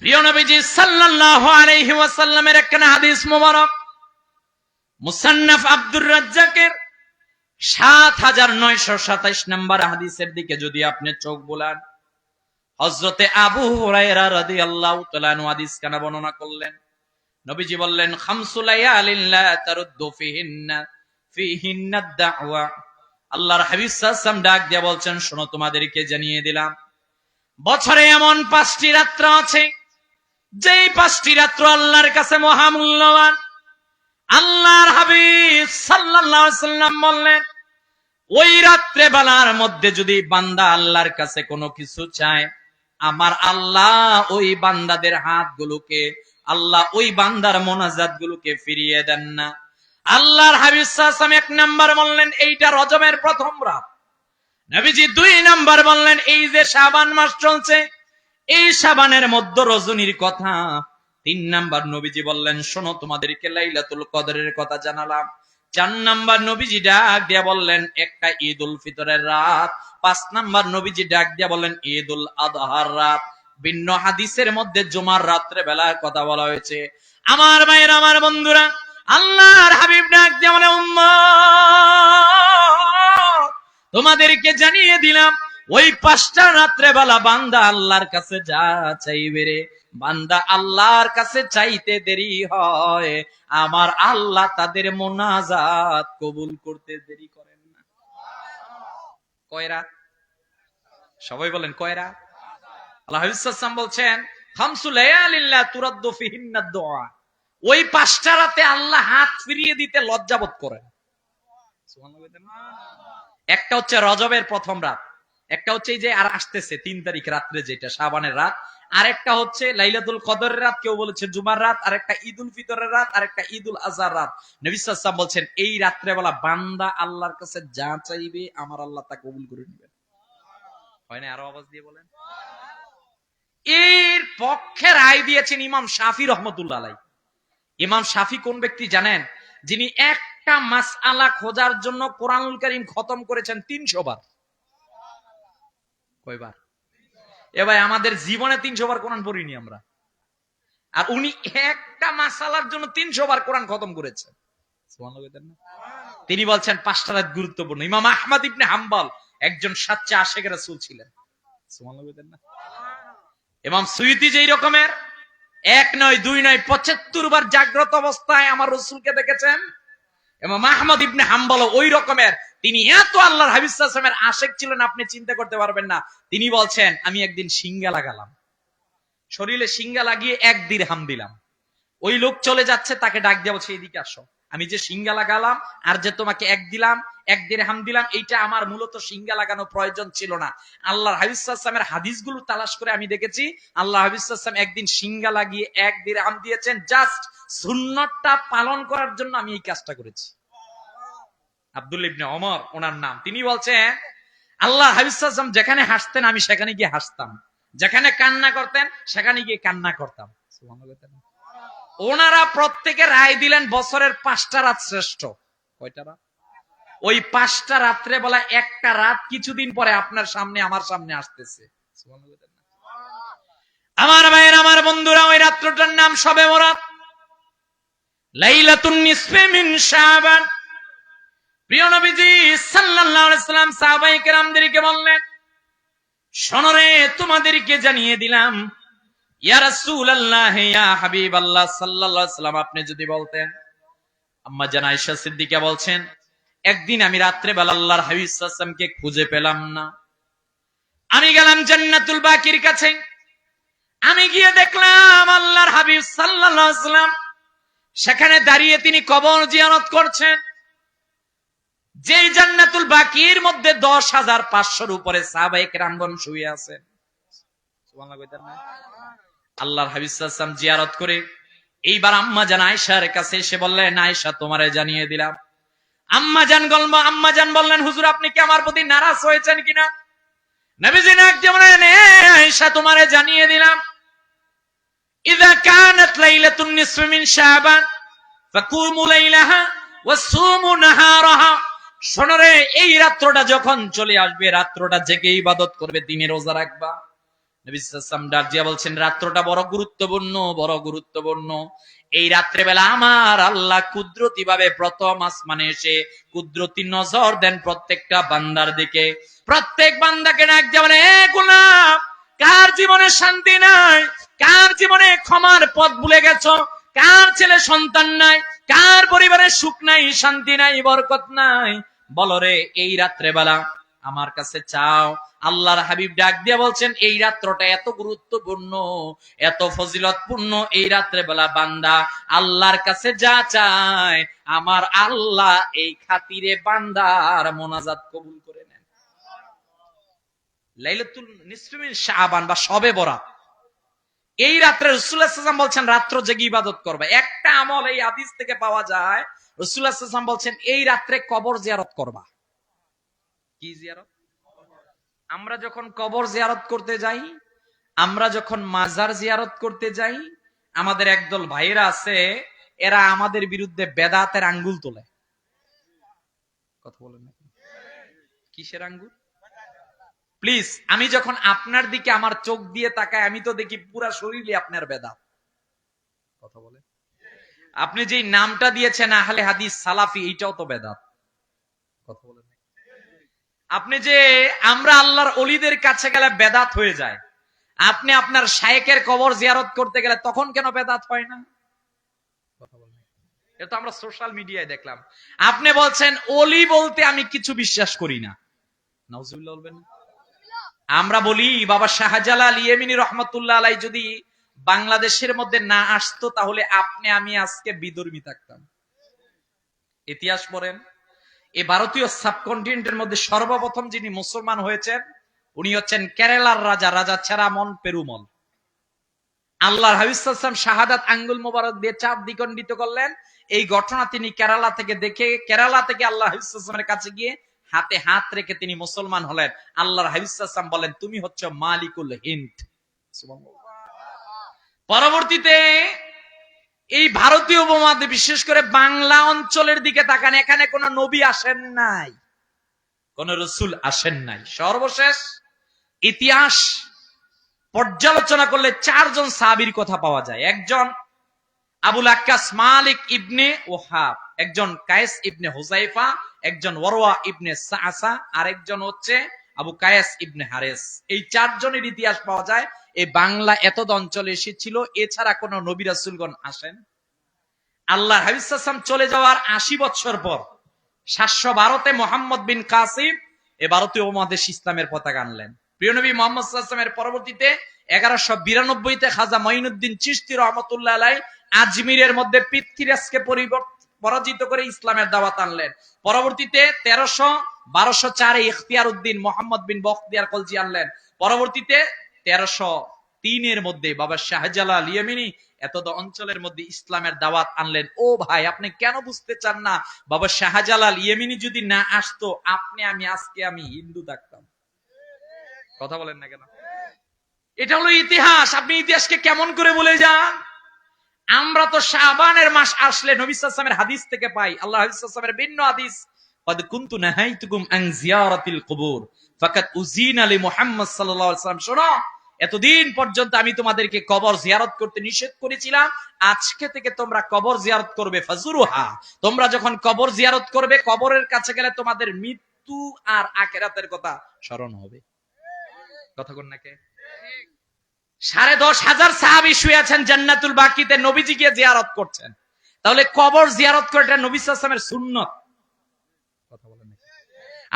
প্রিয় নবীজি সাল্লাল্লাহু আলাইহি ওয়াসাল্লামের একখানা হাদিস মোবারক মুসান্নাফ আব্দুর রাজ্জাকের ৭৯২৭ নম্বর হাদিসের দিকে যদি আপনি চোখ বোলান, হযরতে আবু হুরায়রা রাদিয়াল্লাহু তাআলা আনহু হাদিস কানা বর্ণনা করলেন। নবীজি বললেন, খামসু লায়ালিন লা তারুদ্দু ফিহিন্না দাওয়া। আল্লাহর হাবিব সাল্লাল্লাহু আলাইহি ওয়াসাল্লাম ডাক দিয়ে বলছেন, শোনো, তোমাদেরকে জানিয়ে দিলাম, বছরে এমন 5টি রাত্র আছে যেই 5টি রাত্র আল্লাহর কাছে মহামূল্যবান। আল্লাহর হাবিব সাল্লাল্লাহু আলাইহি ওয়াসাল্লাম বললেন, ওই রাত্রে বেলার মধ্যে যদি বান্দা আল্লাহর কাছে কোনো কিছু চায়, আমার আল্লাহ ওই বান্দাদের হাতগুলোকে, আল্লাহ ওই বান্দার মোনাজাত গুলোকে ফিরিয়ে দেন না। আল্লাহর হাবিব সাল্লাল্লাহু আলাইহি ওয়াসাল্লাম 1 নাম্বার বললেন এইটা রজবের প্রথম রাত। নবীজি 2 নাম্বার বললেন এই যে শাবান মাস চলছে, এই শাবানের মধ্য রজনীর কথা। 3 নাম্বার নবীজি বললেন, শোনো, তোমাদেরকে লাইলাতুল কদরের কথা জানালাম। 4 নাম্বার নবীজি ডাক দিয়া বললেন একটা ঈদুল ফিতরের রাত। 5 নাম্বার নবীজি ডাক দিয়া বললেন ঈদুল আযহার রাত। ভিন্ন হাদিসের মধ্যে জুমার রাত্রে বেলার কথা বলা হয়েছে। আমার ভাইরা, আমার বন্ধুরা, আল্লাহর হাবিব ডাক দিয়া বলে, উম্মত, তোমাদেরকে জানিয়ে দিলাম, ওই 5টা রাত্রে বেলা বান্দা আল্লাহর কাছে যা চাইবে রে, বান্দা আল্লাহর কাছে চাইতে দেরি হয়, আমার আল্লাহ তাদের মোনাজাত কবুল করতে দেরি করেন না। কয় রাত? সবাই বলেন কয় রাত? আল্লাহ হাবিব সাল্লাল্লাহু আলাইহি ওয়াসাল্লাম বলছেন, খামসু লায়ালিন লা তুরাদ্দু ফিহিন্না দুআ। ওই 5টা রাতে আল্লাহ হাত ফিরিয়ে দিতে লজ্জাবোধ করেন। একটা হচ্ছে রজবের প্রথম রাত, একটা হচ্ছে এই যে আর আসতেছে 3 তারিখ রাত্রে যেটা শাবানের রাত, আর একটা হচ্ছে লাইলাতুল কদরের রাত, কেউ বলেছে জুমার রাত, আর একটা ঈদুল ফিতরের রাত, আর একটা ঈদুল আযহার রাত। নবী সাল্লাল্লাহু আলাইহি ওয়াসাল্লাম বলছেন এই রাত্রেবেলা বান্দা আল্লাহর কাছে যা চাইবে আমার আল্লাহ তা কবুল করে নেবেন। হয় না? আরো আওয়াজ দিয়ে বলেন। এর পক্ষে রায় দিয়েছেন ইমাম শাফি রহমতুল্লাহ আলাইহি। ইমাম শাফি কোন ব্যক্তি জানেন? যিনি একটা মাসআলা খোঁজার জন্য কোরআনুল কারীম খতম করেছেন 300 বার। কয়বার? এ ভাই, আমাদের জীবনে 300 বার কোরআন পড়িনি আমরা, আর উনি একটা মাসআলার জন্য 300 বার কোরআন খতম করেছেন। তিনি বলছেন 5টা রাত গুরুত্বপূর্ণ। ইমাম আহমদ ইবনে হাম্বল একজন সাচ্চা আশিক রাসূল ছিলেন। ইমাম সুয়ুতি যেই রকমের 1 নয় 2 নয় 75 বার জাগ্রত অবস্থায় আমার রাসূলকে দেখেছেন, ইমাম আহমদ ইবনে হাম্বল ওই রকমের, তিনি এত আল্লাহর হাবিব সাল্লাল্লাহু আলাইহি ওয়াসাল্লামের আশিক ছিলেন আপনি চিন্তা করতে পারবেন না। তিনি বলছেন, আমি একদিন সিঙ্গা লাগালাম, শরীরে সিঙ্গা লাগিয়ে 1 দিরহাম দিলাম। ওই লোক চলে যাচ্ছে, তাকে ডাক দিয়ে বলছে এদিকে আসো, আমি যে সিঙ্গা লাগালাম আর যে তোমাকে 1 দিলাম, 1 দিরহাম দিলাম, এইটা আমার মূলত সিঙ্গা লাগানো প্রয়োজন ছিল না। আল্লাহর হাবিব সাল্লাল্লাহু আলাইহি ওয়াসাল্লামের হাদিসগুলো তালাশ করে আমি দেখেছি আল্লাহ হাবিব সাল্লাল্লাহু আলাইহি ওয়াসাল্লাম একদিন সিঙ্গা লাগিয়ে 1 দিরহাম দিয়েছেন, জাস্ট সুন্নতটা পালন করার জন্য আমি এই কাজটা করেছি। আব্দুল্লাহ ইবনে ওমর ওনার নাম। তিনি বলছেন আল্লাহ হাবিব সাল্লাল্লাহু আলাইহি ওয়াসাল্লাম যেখানে হাসতেন আমি সেখানে গিয়ে হাসতাম, যেখানে কান্না করতেন সেখানে গিয়ে কান্না করতাম। সুবহানাল্লাহ। ওনারা প্রত্যেকে রায় দিলেন বছরের 5টা রাত শ্রেষ্ঠ। কয়টা রাত? ওই 5টা রাত্রে বলা একটা রাত কিছুদিন পরে আপনার সামনে আমার সামনে আসতেছে। আমার ভাইয়ের, আমার বন্ধুরা, ওই রাত্রটার নাম শবে বরাত, লাইলাতুন নিসফি মিন শাবান। প্রিয় নবীজি সাল্লাল্লাহু আলাইহি সাল্লাম সাহাবায়ে কেরামদেরকে বললেন, শোনো রে, তোমাদেরকে জানিয়ে দিলাম, ইয়া রাসূলুল্লাহ, ইয়া হাবিবাল্লাহ সাল্লাল্লাহু আলাইহি সাল্লাম, আপনি যদি বলতেন। আম্মা জান আয়েশা সিদ্দিকা বলছেন, একদিন আমি রাত্রে বেলা আল্লাহর হাবিব সাল্লাল্লাহু আলাইহি সাল্লামকে খুঁজে পেলাম না। আমি গেলাম জান্নাতুল বাকির কাছে। আমি গিয়ে দেখলাম আল্লাহর হাবিব সাল্লাল্লাহু আলাইহি সাল্লাম সেখানে দাঁড়িয়ে তিনি কবর জিয়ারত করছেন। যেই জান্নাতুল বাকির মধ্যে 10,500-এর উপরে সাহাবায়ে কেরামগণ শুয়ে আছেন। সুবহানাল্লাহ কইতেন না? আল্লাহর হাবিব সাল্লাল্লাহু আলাইহি সাল্লাম জিয়ারত করে এইবার আম্মা জান আয়েশার কাছে এসে বললেন, আয়েশা, তোমারে জানিয়ে দিলাম। আম্মা জান বললেন, হুজুর, আপনি কি আমার প্রতি নারাজ হয়েছেন কিনা? নবীজি নাক দিয়ে বললেন, আয়েশা, তোমারে জানিয়ে দিলাম, ইযা কানাত লাইলাতুন নিসফি মিন শাবান ফাকুমু লাইলাহা ওয়া সুমু নাহারাহা। শোনো রে, এই রাত্রটা যখন চলে আসবে, রাত্রটা জেগে ইবাদত করবে, দিনে রোজা রাখবা। নবী সাল্লাল্লাহু আলাইহি ওয়াসাল্লাম ডাক দিয়া বলছেন, রাত্রটা বড় গুরুত্বপূর্ণ। এই রাত্রে বেলা আমার আল্লাহ কুদরতি ভাবে প্রথম আসমানে এসে কুদরতি নজর দেন প্রত্যেকটা বান্দার দিকে। প্রত্যেক বান্দাকে ডাক দিয়া বলে, গোলাম, কার জীবনে শান্তি নাই? কার জীবনে ক্ষমার পথ ভুলে গেছো? কার ছেলে সন্তান নাই? কার পরিবারে সুখ নাই, শান্তি নাই, বরকত নাই? বলো রে, এই রাত্রে বেলা আমার কাছে চাও। আল্লাহর হাবিব ডাক দিয়ে বলছেন, এই রাত্রটা এত গুরুত্বপূর্ণ, এত ফজিলতপূর্ণ, এই রাত্রে বেলা বান্দা আল্লাহর কাছে যা চায়, আমার আল্লাহ এই খাতিরে বান্দার মোনাজাত কবুল করে নেন। লাইলাতুল নিসফি মিন শাবান বা শবে বরাত, এই রাত্রে রাসূলুল্লাহ সাল্লাল্লাহু আলাইহি ওয়াসাল্লাম বলছেন রাত্র জেগে ইবাদত করবে। একটা আমল এই হাদিস থেকে পাওয়া যায়, রাসূলুল্লাহ সাল্লাল্লাহু আলাইহি ওয়াসাল্লাম বলছেন এই রাত্রে কবর জিয়ারত করবা। কি জিয়ারত? আমরা যখন কবর জিয়ারত করতে যাই, আমরা যখন মাজার জিয়ারত করতে যাই, আমাদের একদল ভাইরা আছে, এরা আমাদের বিরুদ্ধে বেদাতের আঙ্গুল তোলে। কথা বলেন না? কিসের আঙ্গুল? প্লিজ, আমি যখন আপনার দিকে আমার চোখ দিয়ে তাকাই, আমি তো দেখি পুরা শরীরে আপনার বেদাত। কথা বলে, আপনি যে নামটা দিয়েছেন আহলে হাদিস সালাফি, এইটাও তো বেদাত। কথা বলেন, আপনি যে আমরা আল্লাহর ওলিদের কাছে গেলে বেদাত হয়ে যায়, আপনি আপনার শায়েখের কবর জিয়ারত করতে গেলে তখন কেন বেদাত হয় না? কথা বলেন, এটা তো আমরা সোশ্যাল মিডিয়ায় দেখলাম। আপনি বলছেন ওলি বলতে আমি কিছু বিশ্বাস করি না। নাউজুবিল্লাহ বলবেন না? আমরা বলি বাবা শাহজালাল ইয়েমিনী রহমাতুল্লাহ আলাইহি যদি বাংলাদেশের মধ্যে না আসতো, তাহলে আপনি আমি আজকে বিধর্মী থাকতাম। ইতিহাস পড়েন, এই ভারতীয় সাবকন্টিনেন্টের মধ্যে সর্বপ্রথম যিনি মুসলমান হয়েছেন, উনি হচ্ছেন কেরালার রাজা চেরামন পেরুমল। আল্লাহর হাবিব সাল্লাল্লাহু আলাইহি ওয়াসাল্লাম শাহাদাত আঙ্গুল মোবারক দিয়ে চাপ দ্বিখণ্ডিত করলেন। এই ঘটনা তিনি কেরালা থেকে দেখে, কেরালা থেকে আল্লাহর হাবিব সাল্লাল্লাহু আলাইহি ওয়াসাল্লামের কাছে গিয়ে হাতে হাত রেখে তিনি মুসলমান হলেন। আল্লাহর হাবিব সাল্লাল্লাহু আলাইহি ওয়াসাল্লাম বলেন, তুমি হচ্ছে মালিকুল হিন্দ। পরবর্তীতে এই ভারতীয় উপমহাদেশে, বিশেষ করে বাংলা অঞ্চলের দিকে তাকান, এখানে কোন নবী আসেন নাই, কোন রাসূল আসেন নাই। সর্বশেষ ইতিহাস পর্যালোচনা করলে 4 জন সাহাবীর কথা পাওয়া যায়। একজন আবুল আক্কাস মালিক ইবনে ওহাব, একজন কায়েস ইবনে হুযাইফা, একজন ওয়ারওয়া ইবনে সাআসা, আর একজন হচ্ছে আবু কায়েস ইবনে হারেস। এই 4 জনের ইতিহাস পাওয়া যায়। এই বাংলা এতদ অঞ্চলে এসেছিল, এছাড়া কোন নবী রাসূলগণ আসেন। আল্লাহর হাবিব সাল্লাল্লাহু আলাইহি ওয়াসাল্লাম চলে যাওয়ার 80 বছর পর 712-তে মুহাম্মদ বিন কাসিম এই ভারতীয় উপমহাদেশ ইসলামের পতাকা আনলেন। প্রিয় নবী মুহাম্মদ সাল্লাল্লাহু আলাইহি ওয়াসাল্লামের পরবর্তীতে 1192-তে খাজা মঈনুদ্দিন চিশতি রাহমাতুল্লাহ আলাইহি আজমিরের মধ্যে পৃথ্বীরাজকে পরাজিত করে ইসলামের দাওয়াত আনলেন। পরবর্তীতে 1300-1204-এ ইখতিয়ার উদ্দিন মুহাম্মদ বিন বখতিয়ার খলজি আনলেন। পরবর্তীতে 1303-এর মধ্যে বাবা শাহজালাল ইয়েমিনী এতদ অঞ্চলের মধ্যে ইসলামের দাওয়াত আনলেন। ও ভাই, আপনি কেন বুঝতে চান না? বাবা শাহজালাল ইয়েমিনী যদি না আসতো, আপনি আজকে আমি হিন্দু থাকতাম। কথা বলেন না কেন? এটা হলো ইতিহাস। আপনি ইতিহাসকে কেমন করে বলে যান? আমরা তো শাবানের মাস আসলে নবী সাল্লাল্লাহু আলাইহি ওয়াসাল্লামের হাদিস থেকে পাই। আল্লাহ হাদিস সাল্লাল্লাহু ভিন্ন হাদিস, قد كنت نهيتكم عن زيارة القبور فقد أذين لمحمد صلى الله عليه وسلم। শোনো, এতদিন পর্যন্ত আমি তোমাদেরকে কবর জিয়ারত করতে নিষেধ করেছিলাম, আজকে থেকে তোমরা কবর জিয়ারত করবে। ফাজুরুহা, তোমরা যখন কবর জিয়ারত করবে, কবরের কাছে গেলে তোমাদের মৃত্যু আর আখিরাতের কথা স্মরণ হবে। কথা কোন নাকি? 10,500 সাহাবী শুয়ে আছেন জান্নাতুল বাকিতে, নবীজি গিয়ে জিয়ারত করছেন। তাহলে কবর জিয়ারত করে এটা নবী সাল্লাল্লাহু আলাইহি ওয়াসাল্লামের সুন্নাত। কথা বলেন নাকি?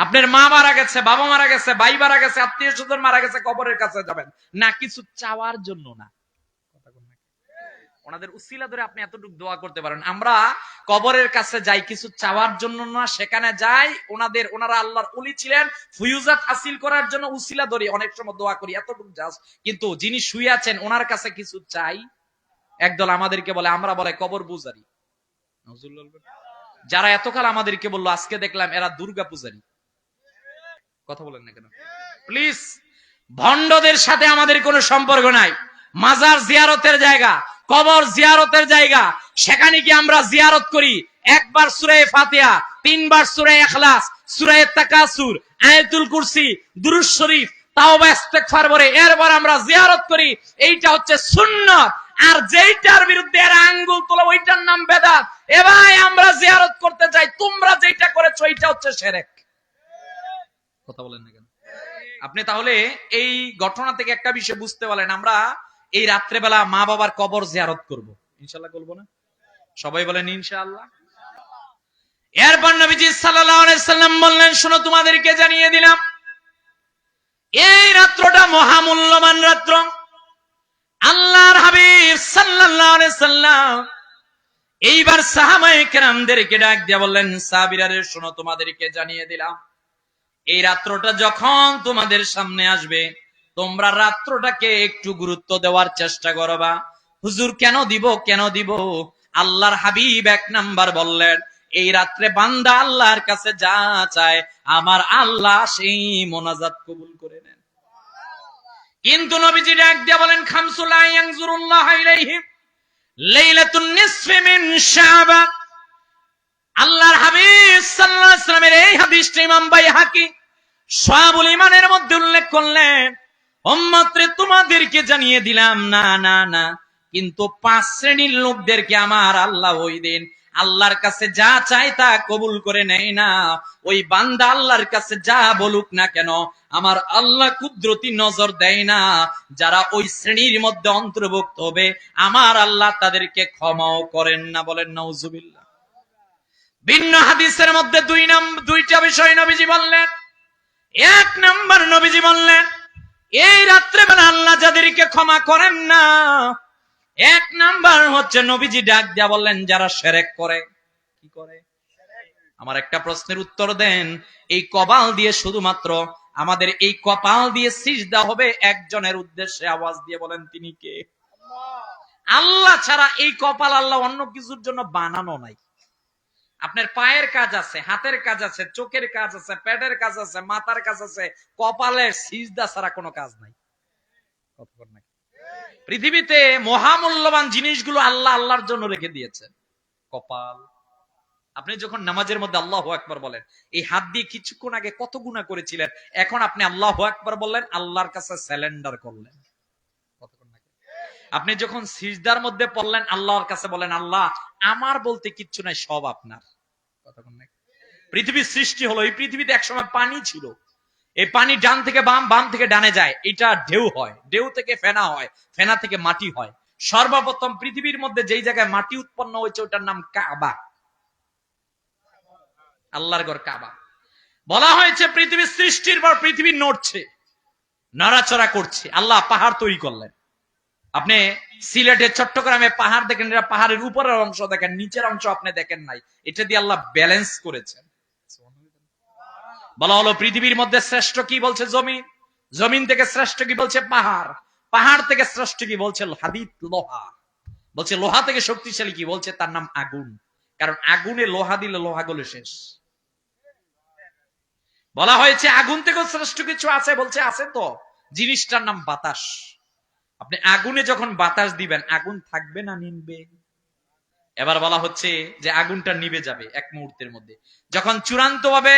আপনার মা মারা গেছে, বাবা মারা গেছে, ভাই মারা গেছে, আত্মীয় স্বজন মারা গেছে, কবরের কাছে যাবেন না কিছু চাওয়ার জন্য না। ওনাদের উসিলা ধরে আপনি এতটুকু দোয়া করতে পারেন। আমরা কবরের কাছে যাই কিছু চাওয়ার জন্য না, সেখানে যাই ওনারা আল্লাহর ওলি ছিলেন, ফুয়ুজাত হাসিল করার জন্য উসিলা ধরি, অনেক সময় দোয়া করি, এতটুকু জাস্ট। কিন্তু যিনি শুয়ে আছেন ওনার কাছে কিছু চাই। একদল আমাদেরকে বলে, আমরা বলে কবর পূজারি। যারা এতকাল আমাদেরকে বললো, আজকে দেখলাম এরা দুর্গা পূজারি। কথা বলেন না কেন? প্লিজ, ভণ্ডদের সাথে আমাদের কোনো সম্পর্ক নাই। মাজার জিয়ারতের জায়গা, কবর জিয়ারতের জায়গা, সেখানে কি আমরা জিয়ারত করি। একবার সূরা ফাতিহা, 3 বার সূরা ইখলাস, সূরা তাকাসুর, আয়াতুল কুরসি, দুরূদ শরীফ, তাওবা ইস্তেগফার পড়ে এরপর আমরা জিয়ারত করি। এইটা হচ্ছে সুন্নাত। আর যেইটার বিরুদ্ধে এর আঙ্গুল তোলা, ওইটার নাম বেদাত। এ ভাই, আমরা জিয়ারত করতে যাই, তোমরা যেটা করেছো এইটা হচ্ছে শিরক। কথা বলেন না কেন? আপনি তাহলে এই ঘটনা থেকে একটা বিষয় বুঝতে পারলেন, আমরা এই রাত্রেবেলা মা বাবার কবর জিয়ারত করব। ইনশাআল্লাহ করব না? সবাই বলেন ইনশাআল্লাহ। এরপর নবীজি সাল্লাল্লাহু আলাইহি সাল্লাম বললেন, শোনো, তোমাদেরকে জানিয়ে দিলাম, এই রাত্রটা মহামূল্যবান রাত্র। আল্লাহর হাবিব সাল্লাল্লাহু আলাইহি সাল্লাম এইবার সাহাবায়ে কেরামদেরকে ডাক দিয়ে বললেন, সাহাবীরা রে, শোনো, তোমাদেরকে জানিয়ে দিলাম, এই রাত্রটা যখন তোমাদের সামনে আসবে, তোমরা রাত্রটাকে একটু গুরুত্ব দেওয়ার চেষ্টা করবা। হুজুর, কেন দিব? আল্লাহর হাবিব 1 নাম্বার বললেন, এই রাত্রে বান্দা আল্লাহর কাছে যা চায়, আমার আল্লাহ সেই মোনাজাত কবুল করে নেন। কিন্তু নবীজি ডাক দিয়ে বলেন, খামসু লা ইয়ানজুরুল্লাহু ইলাইহিম লাইলাতুন নিসফি মিন শাবান। আল্লাহর হাবিব সাল্লাল্লাহু আলাইহি ওয়াসাল্লামের এই হাদিসটা ইমাম বাইহাকি শাহুল ঈমানের মধ্যে উল্লেখ করলেন। উম্মতরে, তোমাদেরকে জানিয়ে দিলাম, না, কিন্তু 5 শ্রেণীর লোকদেরকে আমার আল্লাহ ওই দিন আল্লাহর কাছে যা চায় তা কবুল করে নেয় না। ওই বান্দা আল্লাহর কাছে যা বলুক না কেন, আমার আল্লাহ কুদরতি নজর দেয় না। যারা ওই শ্রেণীর মধ্যে অন্তর্ভুক্ত হবে, আমার আল্লাহ তাদেরকে ক্ষমাও করেন না। বলেন নাউজুবিল্লাহ। ভিন্ন হাদিসের মধ্যে 2টা বিষয় নবীজি বললেন। 1 নাম্বার নবীজি বললেন, এই রাত্রেবেলা আল্লাহ যাদেরকে ক্ষমা করেন না, 1 নাম্বার হচ্ছে নবীজি ডাক দিয়া বললেন, যারা শিরক করে। কি করে? আমার একটা প্রশ্নের উত্তর দেন। এই কপাল দিয়ে, শুধুমাত্র আমাদের এই কপাল দিয়ে সিজদা হবে একজনের উদ্দেশ্যে, আওয়াজ দিয়ে বলেন, তিনি কে? আল্লাহ ছাড়া এই কপাল আল্লাহ অন্য কিছুর জন্য বানানো নাই। আপনার পায়ের কাজ আছে, হাতের কাজ আছে, চোখের কাজ আছে, পেটের কাজ আছে, মাথার কাজ আছে, কপালের সিজদা ছাড়া কোনো কাজ নাই। পৃথিবীতে মহামূল্যবান জিনিসগুলো আল্লাহ আল্লাহর জন্য রেখে দিয়েছেন। কপাল। আপনি যখন নামাজের মধ্যে আল্লাহু আকবার বলেন, এই হাত দিয়ে কিছুক্ষণ আগে কত গুনাহ করেছিলেন, এখন আপনি আল্লাহু আকবার বললেন, আল্লাহর কাছে সারেন্ডার করলেন। আপনি যখন সিজদার মধ্যে পড়লেন, আল্লাহর কাছে বলেন, আল্লাহ, আমার বলতে কিচ্ছু নাই, সব আপনার। পৃথিবীর সৃষ্টি হলো, এই পৃথিবীতে একসময় পানি ছিল, এই পানি ডান থেকে বাম, বাম থেকে ডানে যায়, এটা ঢেউ হয়, ঢেউ থেকে ফেনা হয়, ফেনা থেকে মাটি হয়। সর্বপ্রথম পৃথিবীর মধ্যে যেই জায়গায় মাটি উৎপন্ন হয়েছে, ওটার নাম কাবা। আল্লাহর ঘর কাবা। বলা হয়েছে পৃথিবীর সৃষ্টির পর পৃথিবী নড়ছে, নড়াচড়া করছে, আল্লাহ পাহাড় তৈরি করলেন। আপনি সিলেটের চট্টগ্রামে পাহাড় দেখেন, এটা পাহাড়ের উপরের অংশ দেখেন, নিচের অংশ আপনি দেখেন নাই, এটা দিয়ে আল্লাহ ব্যালেন্স করেছেন। বলা হলো পৃথিবীর মধ্যে শ্রেষ্ঠ কি বলছে জমিন, জমিন থেকে শ্রেষ্ঠ কি বলছে পাহাড়, পাহাড় থেকে শ্রেষ্ঠ কি বলছে হাদিদ, লোহা। বলছে লোহা থেকে শক্তিশালী কি বলছে, তার নাম আগুন, কারণ আগুনে লোহা দিলে লোহা গলে শেষ। বলা হয়েছে আগুন থেকেও শ্রেষ্ঠ কিছু আছে, বলছে আছে তো, জিনিসটার নাম বাতাস। আপনি আগুনে যখন বাতাস দিবেন, আগুন থাকবে না নিনবে? এবার বলা হচ্ছে যে আগুনটা নিভে যাবে এক মুহূর্তের মধ্যে। যখন চূড়ান্ত ভাবে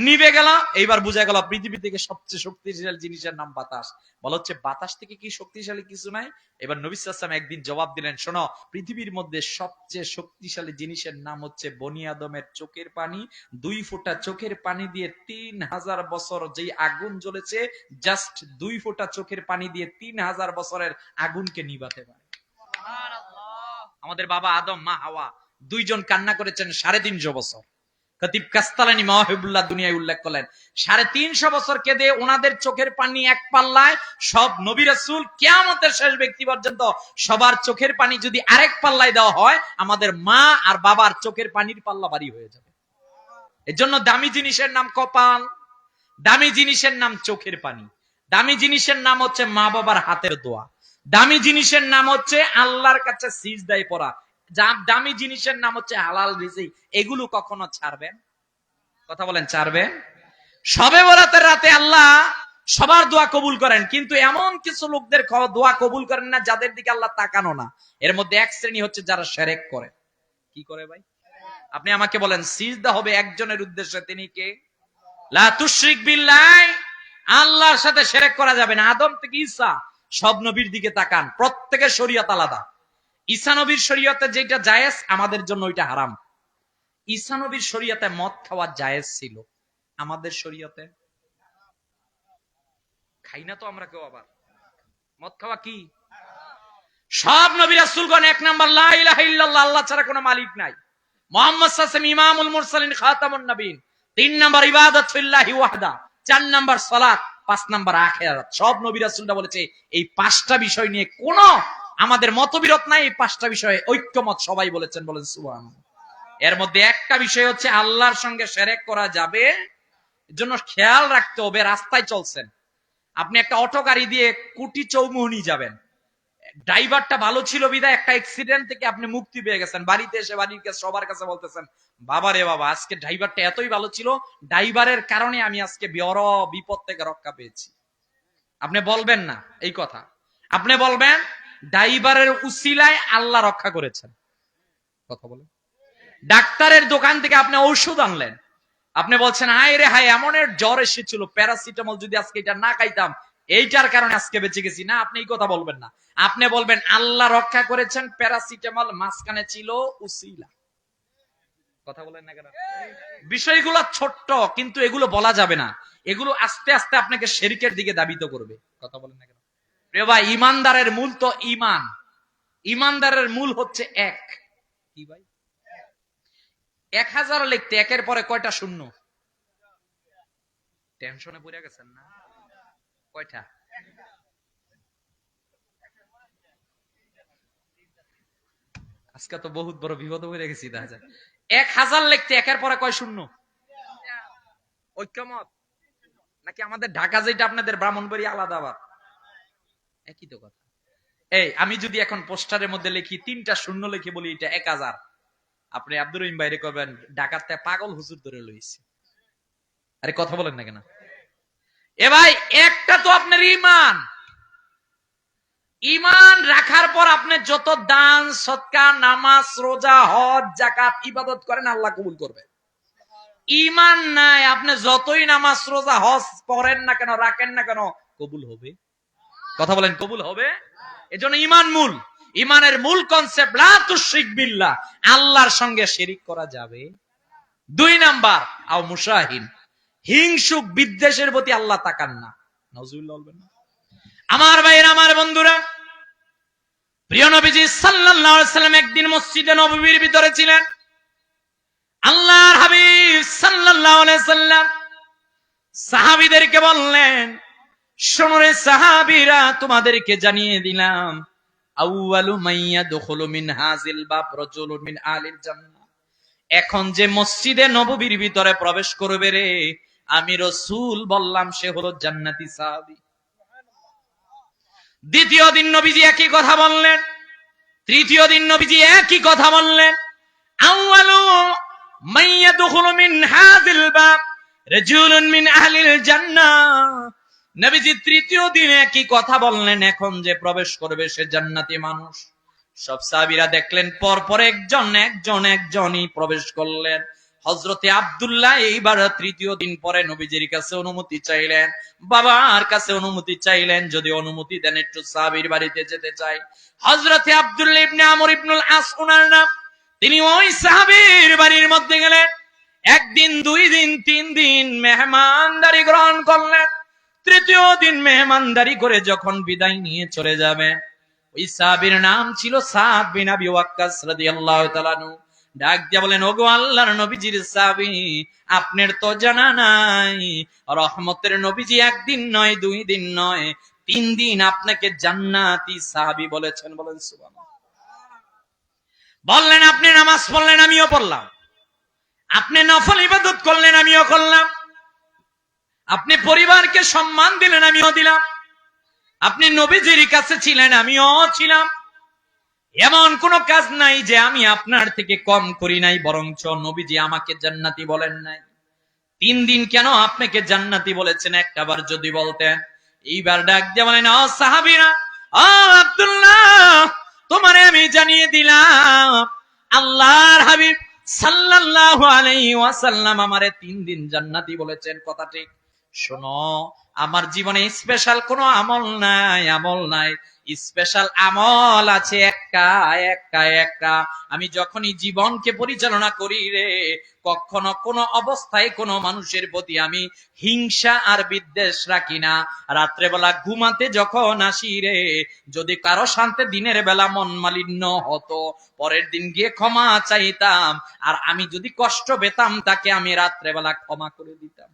নিভে গেল, এইবার বোঝা গেল পৃথিবী থেকে সবচেয়ে শক্তিশালী জিনিসের নাম বাতাস। বলা হচ্ছে বাতাস থেকে কি শক্তিশালী কিছু নাই? এবার নবী সাল্লাল্লাহু আলাইহি ওয়াসাল্লাম একদিন জবাব দিলেন, শোনো, পৃথিবীর মধ্যে সবচেয়ে শক্তিশালী জিনিসের নাম হচ্ছে বনি আদমের চোখের পানি। 2 ফোঁটা চোখের পানি দিয়ে 3000 বছর যেই আগুন জ্বলেছে, জাস্ট 2 ফোঁটা চোখের পানি দিয়ে 3000 বছরের আগুনকে নিভাতে পারে। আমাদের বাবা আদম, মা হাওয়া, দুইজন কান্না করেছেন 350 বছর। খতিব কাস্তালানী মাওয়াহিবুল্লাহ দুনিয়ায় উল্লেখ করলেন 350 বছর কেঁদে ওনাদের চোখের পানি এক পাল্লায়, সব নবী রাসূল কিয়ামতের শেষ ব্যক্তি পর্যন্ত সবার চোখের পানি যদি আরেক পাল্লায় দেওয়া হয়, আমাদের মা আর বাবার চোখের পানির পাল্লা ভারী হয়ে যাবে। এজন্য দামি জিনিসের নাম কপাল, দামি জিনিসের নাম চোখের পানি, দামি জিনিসের নাম হচ্ছে মা বাবার হাতের দোয়া, দামি জিনিসের নাম হচ্ছে আল্লাহর কাছে সিজদায় পড়া, দামি জিনিসের নাম হচ্ছে হালাল রিজিক। এগুলো কখনো ছাড়বেন? কথা বলেন, ছাড়বেন? শবে বরাতের রাতে আল্লাহ সবার দোয়া কবুল করেন, কিন্তু এমন কিছু লোকদের দোয়া কবুল করেন না যাদের দিকে আল্লাহ তাকানো না। এর মধ্যে এক শ্রেণী হচ্ছে যারা শিরক করে। কি করে ভাই? আপনি আমাকে বলেন, সিজদা হবে একজনের উদ্দেশ্যে, তিনি কে? লা তুশরিক বিল্লাহ, আল্লাহর সাথে শিরক করা যাবে না। আদম থেকে ঈসা সব নবীর দিকে তাকান, প্রত্যেকের শরীয়ত আলাদা। ঈসা নবীর শরীয়তে যেটা জায়েজ, আমাদের জন্য ওইটা হারাম। ঈসা নবীর শরীয়তে মদ খাওয়া জায়েজ ছিল, আমাদের শরীয়তে খাই না তো আমরা কেউ। আবার মদ খাওয়া কি? সব নবী রাসূলগণ এক নাম্বার লা ইলাহা ইল্লাল্লাহ, আল্লাহ ছাড়া কোনো মালিক নাই। মুহাম্মদ সাল্লাল্লাহু আলাইহি ওয়াসাল্লাম ইমামুল মুরসালিন খাতামুন নবীন। 3 নাম্বার ইবাদত ফিল্লাহি ওয়াহদা, 4 নাম্বার সালাত, 5 নাম্বার আখিরাত। সব নবী রাসূলরা বলেছে এই 5টা বিষয় নিয়ে কোন আমাদের মতবিরোধ নাই, এই 5টা বিষয়ে ঐক্যমত সবাই বলেছেন, বলেন সুবহানাল্লাহ। এর মধ্যে একটা বিষয় হচ্ছে আল্লাহর সঙ্গে শিরক করা যাবে, এজন্য খেয়াল রাখতে হবে। রাস্তায় চলছেন, আপনি একটা অটো গাড়ি দিয়ে কুটি চৌমুহনী যাবেন, ড্রাইভারটা ভালো ছিল বিধায় একটা অ্যাক্সিডেন্ট থেকে আপনি মুক্তি পেয়ে গেছেন। বাড়িতে এসে বাড়ির কাছে সবার কাছে বলতেছেন, বাবা রে বাবা, আজকে ড্রাইভারটা এতই ভালো ছিল, ড্রাইভারের কারণে আমি আজকে বড় বিপদ থেকে রক্ষা পেয়েছি। আপনি বলবেন না এই কথা, আপনি বলবেন ড্রাইভারের উসিলায় আল্লাহ রক্ষা করেছেন। কথা বলেন। ডাক্তারের দোকান থেকে আপনি ঔষধ আনলেন, আপনি বলছেন হায় রে হায়, এমনের জ্বর এসেছিল, প্যারাসিটামল যদি আজকে এটা না খাইতাম, এইটার কারণে আজকে বেঁচে গেছি। না, আপনি এই কথা বলবেন না, আপনি বলবেন আল্লাহ রক্ষা করেছেন, প্যারাসিটামল মাঝখানে ছিল উসিলা। কথা বলেন না কেন? বিষয়গুলো ছোট্ট, কিন্তু এগুলো বলা যাবে না, এগুলো আস্তে আস্তে আপনাকে শিরকের দিকে ধাবিত করবে। কথা বলেন না কেন? প্রিয় ভাই, ইমানদারের মূল তো ঈমান, ইমানদারের মূল হচ্ছে এক। কি ভাই? 1000 লিখতে একের পরে কয়টা শূন্য? টেনশনে পড়ে গেছেন না? কয়টা? আজকে তো বহুত বড় বিপদ হয়ে গেছি। দেখা যায় 1000 লিখতে একের পরে কয় শূন্য? ঐক্যমত নাকি আমাদের ঢাকা যেটা আপনাদের ব্রাহ্মণবাড়িয়া আলাদা? আবার একই তো কথা। এই আমি যদি এখন পোস্টারের মধ্যে লিখি 3টা শূন্য লিখে বলি এটা 1000, আপনি আব্দুর রহিম বাইরে করবেন ঢাকাতে পাগল হুজুর ধরে লইছে। আরে কথা বলেন না কেন? এ ভাই, একটা তো আপনার ঈমান, ঈমান রাখার পর আপনি যত দান সদকা নামাজ রোজা হজ যাকাত ইবাদত করেন আল্লাহ কবুল করবে। ঈমান নাই, আপনি যতই নামাজ রোজা হজ পড়েন না কেন, রাখেন না কেন, কবুল হবে? কথা বলেন, কবুল হবে? এজন্য ঈমান মূল। ঈমানের মূল কনসেপ্ট লা তুশরিক বিল্লাহ, আল্লাহর সঙ্গে শিরিক করা যাবে। 2 নাম্বার আও মুশাহিন, হিংসুক বিদ্বেষের প্রতি আল্লাহ তাকান না। নাউজুবিল্লাহ বলবেন না? আমার ভাইয়েরা, আমার বন্ধুরা, প্রিয় নবীজি সাল্লাল্লাহু আলাইহি ওয়াসাল্লাম একদিন মসজিদে নববীর ভিতরে ছিলেন। আল্লাহর হাবিব সাল্লাল্লাহু আলাইহি ওয়াসাল্লাম সাহাবীদেরকে বললেন, শোনো রে সাহাবীরা, তোমাদেরকে জানিয়ে দিলাম, আউয়ালু মাইয়াদখুলু মিন হাযিল বাব রাজুলুন মিন আলিল জান্নাহ। এখন যে মসজিদে নববীর ভিতরে প্রবেশ করবে রে, আমি রাসূল বললাম সে হলো জান্নাতি সাহাবী। দ্বিতীয় দিন নবীজি একই কথা বললেন, তৃতীয় দিন নবীজি একই কথা বললেন, আউয়ালু মাইয়াদখুলু মিন হাযিল বাব রাজুলুন মিন আহলিল জান্নাহ। নবীজি তৃতীয় দিন একই কথা বললেন, এখন যে প্রবেশ করবে সে জান্নাতি মানুষ। সব সাহাবীরা দেখলেন পর একজনই প্রবেশ করলেন। হযরতে আব্দুল্লাহ এইবার তৃতীয় দিন পরে নবীজির কাছে অনুমতি চাইলেন, বাবার কাছে অনুমতি চাইলেন, যদি অনুমতি দেন একটু সাহাবীর বাড়িতে যেতে চাই। হযরতে আব্দুল্লাহ ইবনে আমর ইবনুল আস ওনার নাম, তিনি ওই সাহাবীর বাড়ির মধ্যে গেলেন। একদিন, 2 দিন, 3 দিন মেহমানদারি গ্রহণ করলেন। তৃতীয় দিন মেহমানদারি করে যখন বিদায় নিয়ে চলে যাবেন, ওই সাহাবীর নাম ছিল সাদ বিন আবি ওয়াক্কাস রাদিয়াল্লাহু তাআলা আনহু। ডাক দিয়া বলেন, ওগো আল্লাহর নবীজির সাহাবী, আপনার তো জানা নাই রহমতের নবীজি 1 দিন নয়, 2 দিন নয়, 3 দিন আপনাকে জান্নাতি সাহাবী বলেছেন। বলেন সুবহানাল্লাহ। বললেন, আপনি নামাজ পড়লেন, আমিও পড়লাম। আপনি নফল ইবাদত করলেন, আমিও করলাম। আপনি পরিবারকে সম্মান দিলেন, আমিও দিলাম। আপনি নবীজির কাছে ছিলেন, আমিও ছিলাম। এমন কোন কাজ নাই যে আমি আপনার থেকে কম করি নাই, বরঞ্চ নবীজি আমাকে জান্নাতি বলেন নাই। 3 দিন কেন আপনাকে জান্নাতি বলেছেন একটাবার যদি বলতেন। এইবার ডাক দিয়ে বলেন, ও সাহাবীরা, ও আব্দুল্লাহ, তোমারে আমি জানিয়ে দিলাম, আল্লাহর হাবিব সাল্লাল্লাহু আলাইহি ওয়াসাল্লাম আমারে 3 দিন জান্নাতি বলেছেন। কথা ঠিক। শোনো, আমার জীবনে স্পেশাল কোনো আমল নাই, স্পেশাল আমল আছে একটা। আমি যখনই জীবনকে পরিচালনা করি রে, কখনো কোনো অবস্থায় কোনো মানুষের প্রতি আমি হিংসা আর বিদ্বেষ রাখি না। রাত্রেবেলা ঘুমাতে যখন আসি রে, যদি কারো সাথে দিনের বেলা মন মালিন্য হতো, পরের দিন গিয়ে ক্ষমা চাইতাম, আর আমি যদি কষ্ট পেতাম তাকে আমি রাত্রেবেলা ক্ষমা করে দিতাম।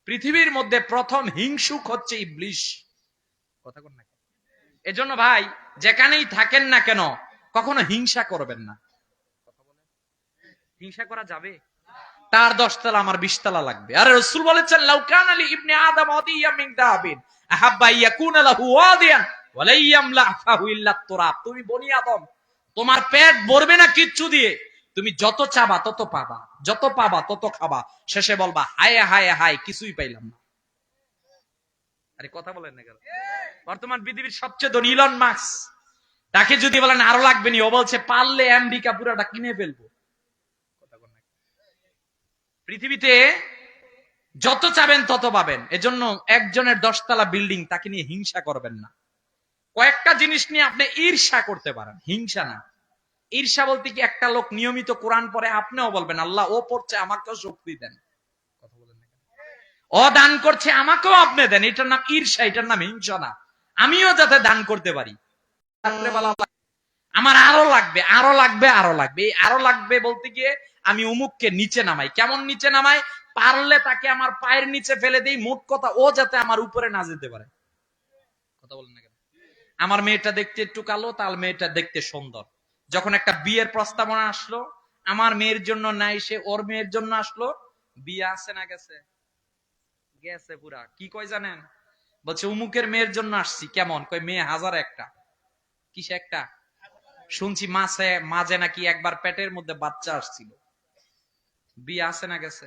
পৃথিবীর মধ্যে প্রথম হিংসুক হচ্ছে ইবলিশ। কথা বল না। এজন্য ভাই, যেখানেই থাকেন না কেন, কখনো হিংসা করবেন না। হিংসা করা যাবে? তার 10 তলা, আমার 20 তলা লাগবে। আরে রাসূল বলেছেন, লাউ কানা লি ইবনে আদম ওয়াদিয়াম মিন দাবিন আহাব্বা ইয়াকুনা লাহু ওয়াদিয়ান ওয়া লা ইয়ামলা ফাহু ইল্লা তুরাব। তুমি বনি আদম, তোমার পেট ভরবে না কিচ্ছু দিয়ে, তুমি যত চাবা তত পাবা, যত পাবা তত খাবা, শেষে বলবা হায় হায় হায়, কিছুই পাইলাম না। আরে কথা বলেন না কেন? বর্তমান পৃথিবীর সবচেয়ে ধনী ইলন মাস্ক, তাকে যদি বলেন আরো লাগবে নি, ও বলছে পারলে আমেরিকা পুরাটা কিনে ফেলবো। কথা বলেন না। পৃথিবীতে যত চাবেন তত পাবেন। এজন্য একজনের 10 তলা বিল্ডিং, তাকে নিয়ে হিংসা করবেন না। কয়েকটা জিনিস নিয়ে আপনি ঈর্ষা করতে পারেন, হিংসা না। ঈর্ষা বলতে কি, একটা লোক নিয়মিত কোরআন পড়ে, আপনিও বলবেন আল্লাহ ও পড়ছে, আমাকেও শক্তি দেন। কথা বলেন না। ও দান করছে, আমাকেও আপনি দেন। এটার নাম ঈর্ষা, এটার নাম হিংসা না। আমিও যাতে দান করতে পারি। আমার আরো লাগবে, আরো লাগবে, আরো লাগবে। এই আরো লাগবে বলতে গিয়ে আমি অমুককে নিচে নামাই। কেমন নিচে নামাই? পারলে তাকে আমার পায়ের নিচে ফেলে দেই। মোট কথা, ও যাতে আমার উপরে না যেতে পারে। কথা বলেন না কেন? আমার মেয়েটা দেখতে একটু কালো, তার মেয়েটা দেখতে সুন্দর। যখন একটা বিয়ের প্রস্তাবনা আসলো, আমার মেয়ের জন্য নাই, সে ওর মেয়ের জন্য আসলো। বিয়ে আছে না গেছে? গেছে পুরা। কি কয় জানেন? বলছে উমুকের মেয়ের জন্য আসছি। কেমন? কয় মেয়ে 1000 একটা। কিসে একটা? শুনছি মাঝে নাকি একবার পেটের মধ্যে বাচ্চা আসছিল। বিয়ে আছে না গেছে?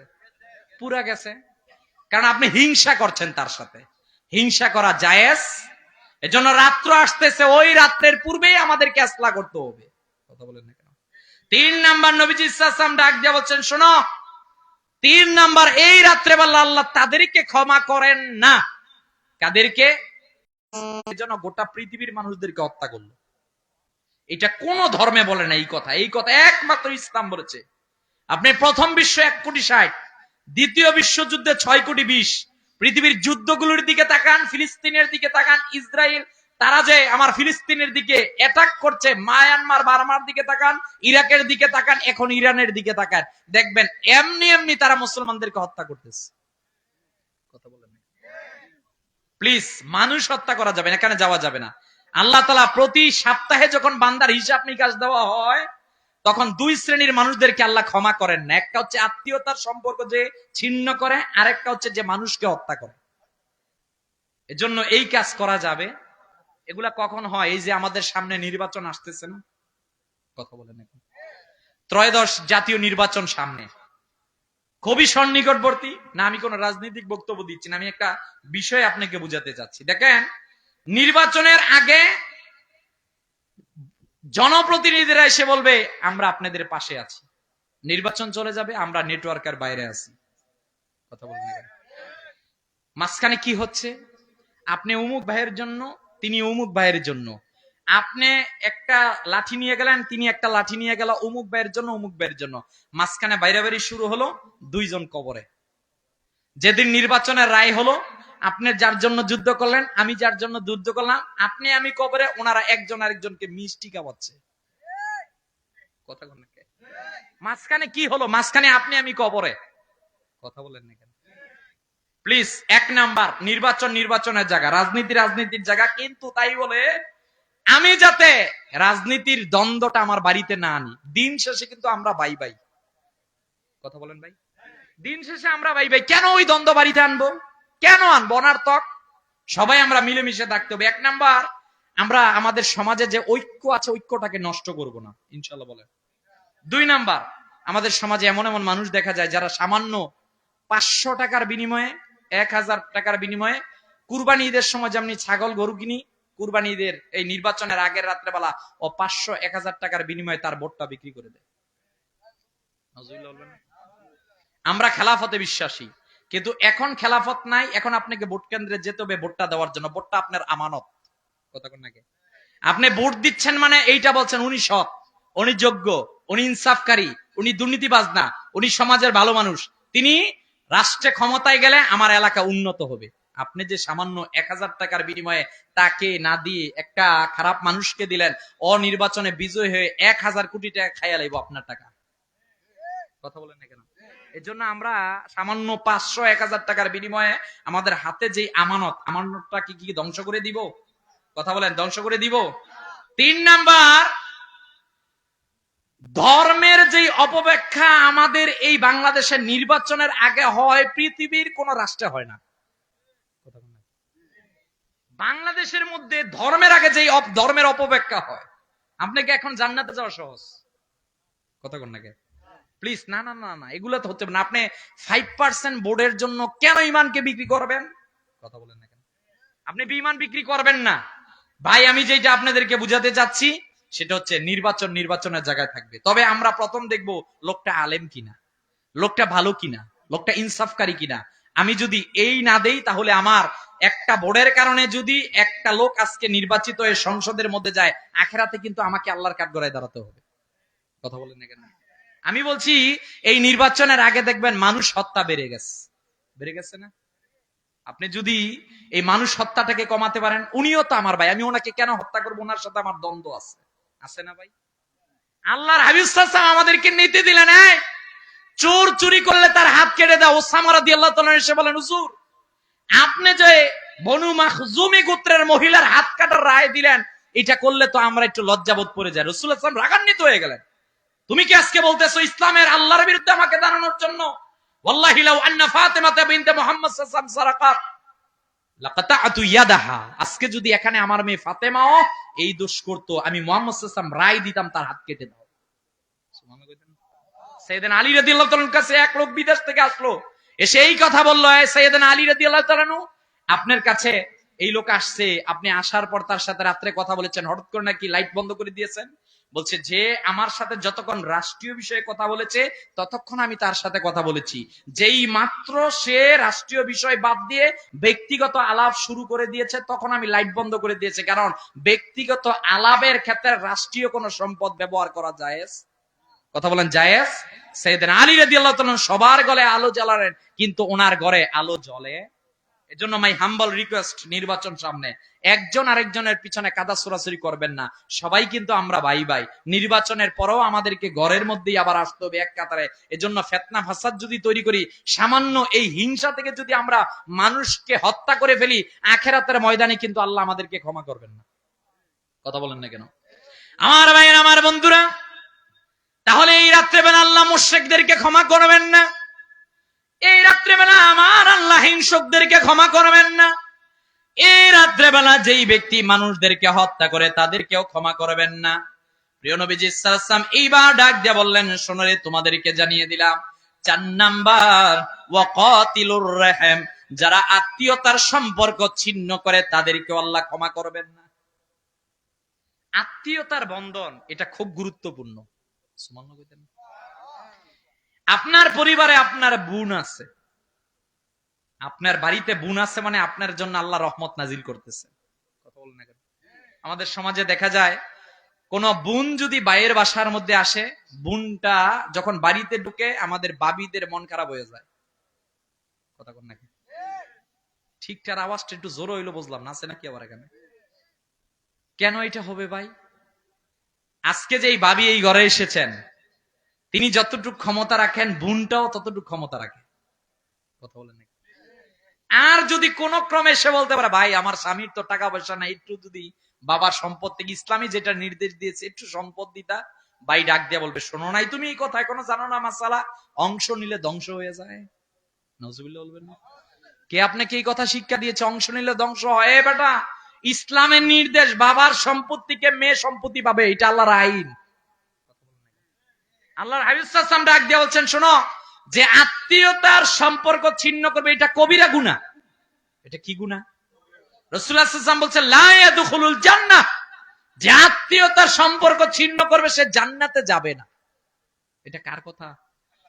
পুরা গেছে। কারণ আপনি হিংসা করছেন তার সাথে। হিংসা করা জায়েজ। এজন্য রাত্র আসতেছে, ওই রাত্রের পূর্বেই আমাদের ক্যাসলা করতে হবে। কথা বলেন না কেন? 3 নাম্বার, নবীজি সাল্লাল্লাহু আলাইহি ওয়াসাল্লাম ডাক দিয়ে বলছেন, শোনো, 3 নাম্বার, এই রাত্রেবেলা আল্লাহ তাদেরকে ক্ষমা করেন না। কাদেরকে? এজন্য গোটা পৃথিবীর মানুষদেরকে হত্যা করলো। এটা কোন ধর্মে বলে না এই কথা। এই কথা একমাত্র ইসলাম বলেছে। আপনি প্রথম বিশ্ব 1 কোটি 60, দ্বিতীয় বিশ্বযুদ্ধে 6 কোটি 20, পৃথিবীর যুদ্ধগুলোর দিকে তাকান, ফিলিস্তিনের দিকে তাকান, ইসরায়েল তারা যে আমার ফিলিস্তিনের দিকে অ্যাটাক করছে, মায়ানমার বার্মার দিকে তাকান, ইরাকের দিকে তাকান, এখন ইরানের দিকে তাকান, দেখবেন এমনি এমনি তারা মুসলমানদেরকে হত্যা করতেছে। কথা বলেন না প্লিজ। মানুষ হত্যা করা যাবে না, এখানে যাওয়া যাবে না। আল্লাহ তাআলা প্রতি সপ্তাহে যখন বান্দার হিসাব নিকাশ দেওয়া হয়, তখন 2 শ্রেণীর মানুষদেরকে আল্লাহ ক্ষমা করেন না। একটা হচ্ছে আত্মীয়তার সম্পর্ক যে ছিন্ন করে, আরেকটা হচ্ছে যে মানুষকে হত্যা করে। এজন্য এই কাজ করা যাবে। এগুলা কখন হয়? এই যে আমাদের সামনে নির্বাচন আসতেছে না? কথা বলেন এখন। 13শ জাতীয় নির্বাচন সামনে, খুবই সন্নিকটবর্তী। না, আমি কোন রাজনৈতিক বক্তব্য দিচ্ছি না, আমি একটা বিষয় আপনাকে বুঝাতে চাচ্ছি। দেখেন, নির্বাচনের আগে জনপ্রতিনিধিরা এসে বলবে আমরা আপনাদের পাশে আছি, নির্বাচন চলে যাবে, আমরা নেটওয়ার্কের বাইরে আছি। কথা বলেন না কেন? মাঝখানে কি হচ্ছে? আপনি অমুক ভাইয়ের জন্য, তিনি অমুক ভাইয়ের জন্য, আপনি একটা লাঠি নিয়ে গেলেন, তিনি একটা লাঠি নিয়ে গেল অমুক ভাইয়ের জন্য, অমুক ভাইয়ের জন্য। মাঝখানে বাইরাবাড়ি শুরু হলো, দুইজন কবরে। যেদিন নির্বাচনের রায় হলো, আপনি যার জন্য যুদ্ধ করলেন, আমি যার জন্য যুদ্ধ করলাম, আপনি আমি কবরে, ওনারা একজন আরেকজনকে মিষ্টি খাওয়াচ্ছে। কথা বলেন না কেন? মাঝখানে কি হলো? মাঝখানে আপনি আমি কবরে। কথা বলেন না কেন? প্লিজ, এক নাম্বার, নির্বাচন নির্বাচনের জায়গা, রাজনীতি রাজনীতির জায়গা, কিন্তু তাই বলে আমি যাতে রাজনীতির দ্বন্দ্বটা আমার বাড়িতে না আনি। দিন শেষে কিন্তু আমরা ভাই ভাই। কথা বলেন ভাই, দিন শেষে আমরা ভাই ভাই। কেন ওই দ্বন্দ্ব বাড়িতে আনবো? কেন আনবো? অনার্থক। সবাই আমরা মিলেমিশে থাকতে হবে। এক নাম্বার, আমরা আমাদের সমাজে যে ঐক্য আছে, ঐক্যটাকে নষ্ট করব না, ইনশাল্লাহ বলেন। দুই নাম্বার, আমাদের সমাজে এমন এমন মানুষ দেখা যায় যারা সামান্য 500 টাকার বিনিময়ে, 1000 টাকার বিনিময়ে কুরবানি ঈদের সময় যেমনি ছাগল গরু কিনি, কুরবানি ঈদের এই নির্বাচনের আগের রাত্রেবেলা ও 500-1000 টাকার বিনিময়ে তার ভোটটা বিক্রি করে দেয়। আমরা খেলাফতে বিশ্বাসী, কিন্তু এখন খেলাফত নাই। এখন আপনাকে ভোট কেন্দ্রে যেতে হবে ভোটটা দেওয়ার জন্য। ভোটটা আপনার আমানত। কথা কোন নাকি? আপনি ভোট দিচ্ছেন মানে এইটা বলছেন উনি সৎ, উনি যোগ্য, উনি ইনসাফকারী, উনি দুর্নীতিবাজ না, উনি সমাজের ভালো মানুষ, তিনি রাষ্ট্রে ক্ষমতায় গেলে আমার এলাকা উন্নত হবে। আপনি যে সামান্য 1000 টাকার বিনিময়ে তাকে না দিয়ে একটা খারাপ মানুষকে দিলেন, অনির্বাচনে বিজয় হয়ে 1000 কোটি টাকা খাইয়া লাইব আপনার টাকা। কথা বলেন না কেন? এজন্য আমরা সামান্য 500-1000 টাকার বিনিময়ে আমাদের হাতে যে আমানত, আমানতটা কি ধ্বংস করে দিব? কথা বলেন, ধ্বংস করে দিব? তিন নাম্বার, ধর্মের যে অপব্যাখ্যা আমাদের এই বাংলাদেশের নির্বাচনের আগে হয়, পৃথিবীর কোন রাষ্ট্রে হয় না। বাংলাদেশের মধ্যে ধর্মের আগে যে ধর্মের অপব্যাখ্যা হয়, আপনাকে এখন জান্নাতে যাওয়া সহজ। কথা কোন নাকি? প্লিজ, না না না না, এগুলো তো হচ্ছে না। আপনি 5% বোর্ডের জন্য কেন ইমানকে বিক্রি করবেন? কথা বলেন না কেন? আপনি বিমান বিক্রি করবেন না ভাই। আমি যেটা আপনাদেরকে বুঝাতে চাচ্ছি সেটা হচ্ছে নির্বাচন নির্বাচনের জায়গায় থাকবে। তবে আমরা প্রথম দেখব লোকটা আলেম কিনা, লোকটা ভালো কিনা, লোকটা ইনসাফকারী কিনা। আমি যদি এই না দেই, তাহলে আমার একটা বোর্ডের কারণে যদি একটা লোক আজকে নির্বাচিত হয়ে সংসদের মধ্যে যায়, আখেরাতে কিন্তু আমাকে আল্লাহর কাঠগড়ায় দাঁড়াতে হবে। কথা বলেন না কেন? আমি বলছি, এই নির্বাচনের আগে দেখবেন মানুষ হত্যা বেড়ে গেছে, বেড়ে গেছে না? আপনি যদি এই মানুষ হত্যাটাকে কমাতে পারেন, উনিও তো আমার ভাই, আমি ওনাকে কেন হত্যা করবো? ওনার সাথে আমার দ্বন্দ্ব আছে, আছে না ভাই? আল্লাহর হাবিব সাল্লাল্লাহু আলাইহি ওয়াসাল্লাম আমাদেরকে নীতি দিলেন, চোর চুরি করলে তার হাত কেটে দাও। ওসামা রাদিয়াল্লাহু তাআলা এসে বলেন, হুজুর আপনি যে বনু মাখজুমি গোত্রের মহিলার হাত কাটার রায় দিলেন, এটা করলে তো আমরা একটু লজ্জাবোধ পড়ে যাই। রাসূলুল্লাহ সাল্লাল্লাহু আলাইহি ওয়াসাল্লাম রাগান্বিত হয়ে গেলেন। তুমি কি আজকে বলতেছো ইসলামের আল্লাহর বিরুদ্ধে আমাকে দাঁড়ানোর জন্য? ওয়াল্লাহি লাউ আন্না ফাতিমা বিনতে মুহাম্মদ সাল্লাল্লাহু আলাইহি ওয়াসাল্লাম সারাকাত লাকাতাতু ইয়াদাহা, আজকে যদি এখানে আমার মেয়ে ফাতেমাও এই দোষ করত, আমি মুহাম্মদ সাল্লাল্লাহু আলাইহি ওয়াসাল্লাম রায় দিতাম তার হাত কেটে দাও। সাইয়েদনা আলী রাদিয়াল্লাহু তাআলার কাছে এক লোক বিদেশ থেকে আসলো, এসে এই কথা বললো, সাইয়েদনা আলী রাদিয়াল্লাহু তাআলা, আপনার কাছে এই লোক আসছে, আপনি আসার পর তার সাথে রাত্রে কথা বলেছেন, হঠাৎ করে নাকি লাইট বন্ধ করে দিয়েছেন। বলছে যে আমার সাথে যতক্ষণ রাষ্ট্রীয় বিষয়ে কথা বলেছে ততক্ষণ আমি তার সাথে কথা বলেছি, যেই মাত্র সে রাষ্ট্রীয় বিষয় বাদ দিয়ে ব্যক্তিগত আলাপ শুরু করে দিয়েছে তখন আমি লাইট বন্ধ করে দিয়েছি, কারণ ব্যক্তিগত আলাপের ক্ষেত্রে রাষ্ট্রীয় কোন সম্পদ ব্যবহার করা জায়েজ। কথা বলেন, জায়েজ। সাইয়েদনা আলী রাদিয়াল্লাহু তাআলা সবার গলে আলো জ্বালালেন, কিন্তু ওনার ঘরে আলো জ্বলে। এজন্য মাই হাম্বল রিকোয়েস্ট, নির্বাচন সামনে, একজন আরেকজনের পিছনে কাদা ছোড়াছুরি করবেন না। সবাই কিন্তু আমরা ভাই ভাই। নির্বাচনের পরেও আমাদেরকে ঘরের মধ্যেই আবার আসতে হবে এক কাতারে। এজন্য ফিতনা ফাসাদ যদি তৈরি করি, সামান্য এই হিংসা থেকে যদি আমরা মানুষকে হত্যা করে ফেলি, আখেরাতের ময়দানে কিন্তু আল্লাহ আমাদেরকে ক্ষমা করবেন না। কথা বলেন না কেন? আমার ভাইয়ের, আমার বন্ধুরা, তাহলে এই রাত্রেবেলা আল্লাহ মুশরিকদেরকে ক্ষমা করবেন না, এই রাত্রেবেলা আমার আল্লাহ হিংসকদেরকে ক্ষমা করবেন না, এই রাত্রেবেলা যেই ব্যক্তি মানুষদেরকে হত্যা করে তাদেরকেও ক্ষমা করবেন না। প্রিয় নবীজি সাল্লাল্লাহু আলাইহি ওয়াসাল্লাম এইবার ডাক দিয়ে বললেন, শোনো রে, তোমাদেরকে জানিয়ে দিলাম 4 নাম্বার, ওয়াকাতিলুর রাহিম, যারা আত্মীয়তার সম্পর্ক ছিন্ন করে তাদেরকে আল্লাহ ক্ষমা করবেন না। আত্মীয়তার বন্ধন এটা খুব গুরুত্বপূর্ণ। আপনার পরিবারে আপনার বোন আছে, আপনার বাড়িতে বোন আছে মানে আপনার জন্য আল্লাহ রহমত নাজিল করতেছে। কথা বলেন না কেন? আমাদের সমাজে দেখা যায় কোন বোন যদি বাইয়ের বাসার মধ্যে আসে, বোনটা যখন বাড়িতে ঢুকে আমাদের বাবিদের মন খারাপ হয়ে যায়। কথা বলেন নাকি? ঠিকঠাক আওয়াজটা একটু জোর হইলো বুঝলাম না, আছে নাকি আবার এখানে? কেন এটা হবে ভাই? আজকে যে এই বাবি এই ঘরে এসেছেন, তিনি যতটুকু ক্ষমতা রাখেন বোনটাও ততটুকু ক্ষমতা রাখে। কথা বলেন নাকি? আর যদি কোন ক্রমে সে বলতে পারে ভাই আমার স্বামীর তো টাকা পয়সা নাই, একটু যদি বাবার সম্পদ থেকে ইসলামী যেটা নির্দেশ দিয়েছে একটু সম্পদ দিতা, ভাই ডাক দিয়ে বলবে শোনো নাই তুমি এই কথা এখনো জানো না মাসালা, অংশ নিলে ধ্বংস হয়ে যায়। নজরুল্লাহ বলবেন না? কে আপনাকে এই কথা শিক্ষা দিয়েছে অংশ নিলে ধ্বংস হয়? বেটা, ইসলামের নির্দেশ বাবার সম্পত্তিকে মেয়ে সম্পত্তি পাবে, এটা আল্লাহর আইন। আল্লাহর হাবিব সাল্লাল্লাহু আলাইহি ওয়াসাল্লাম ডাক দিয়ে বলছেন শোনো, যে আত্মীয়তার সম্পর্ক ছিন্ন করবে এটা কবিরা গুনাহ। এটা কি গুনাহ? রাসূলুল্লাহ সাল্লাল্লাহু আলাইহি ওয়াসাল্লাম বলছেন লা ইয়াদখুলুল জান্নাহ, যে আত্মীয়তার সম্পর্ক ছিন্ন করবে সে জান্নাতে যাবে না। এটা কার কথা?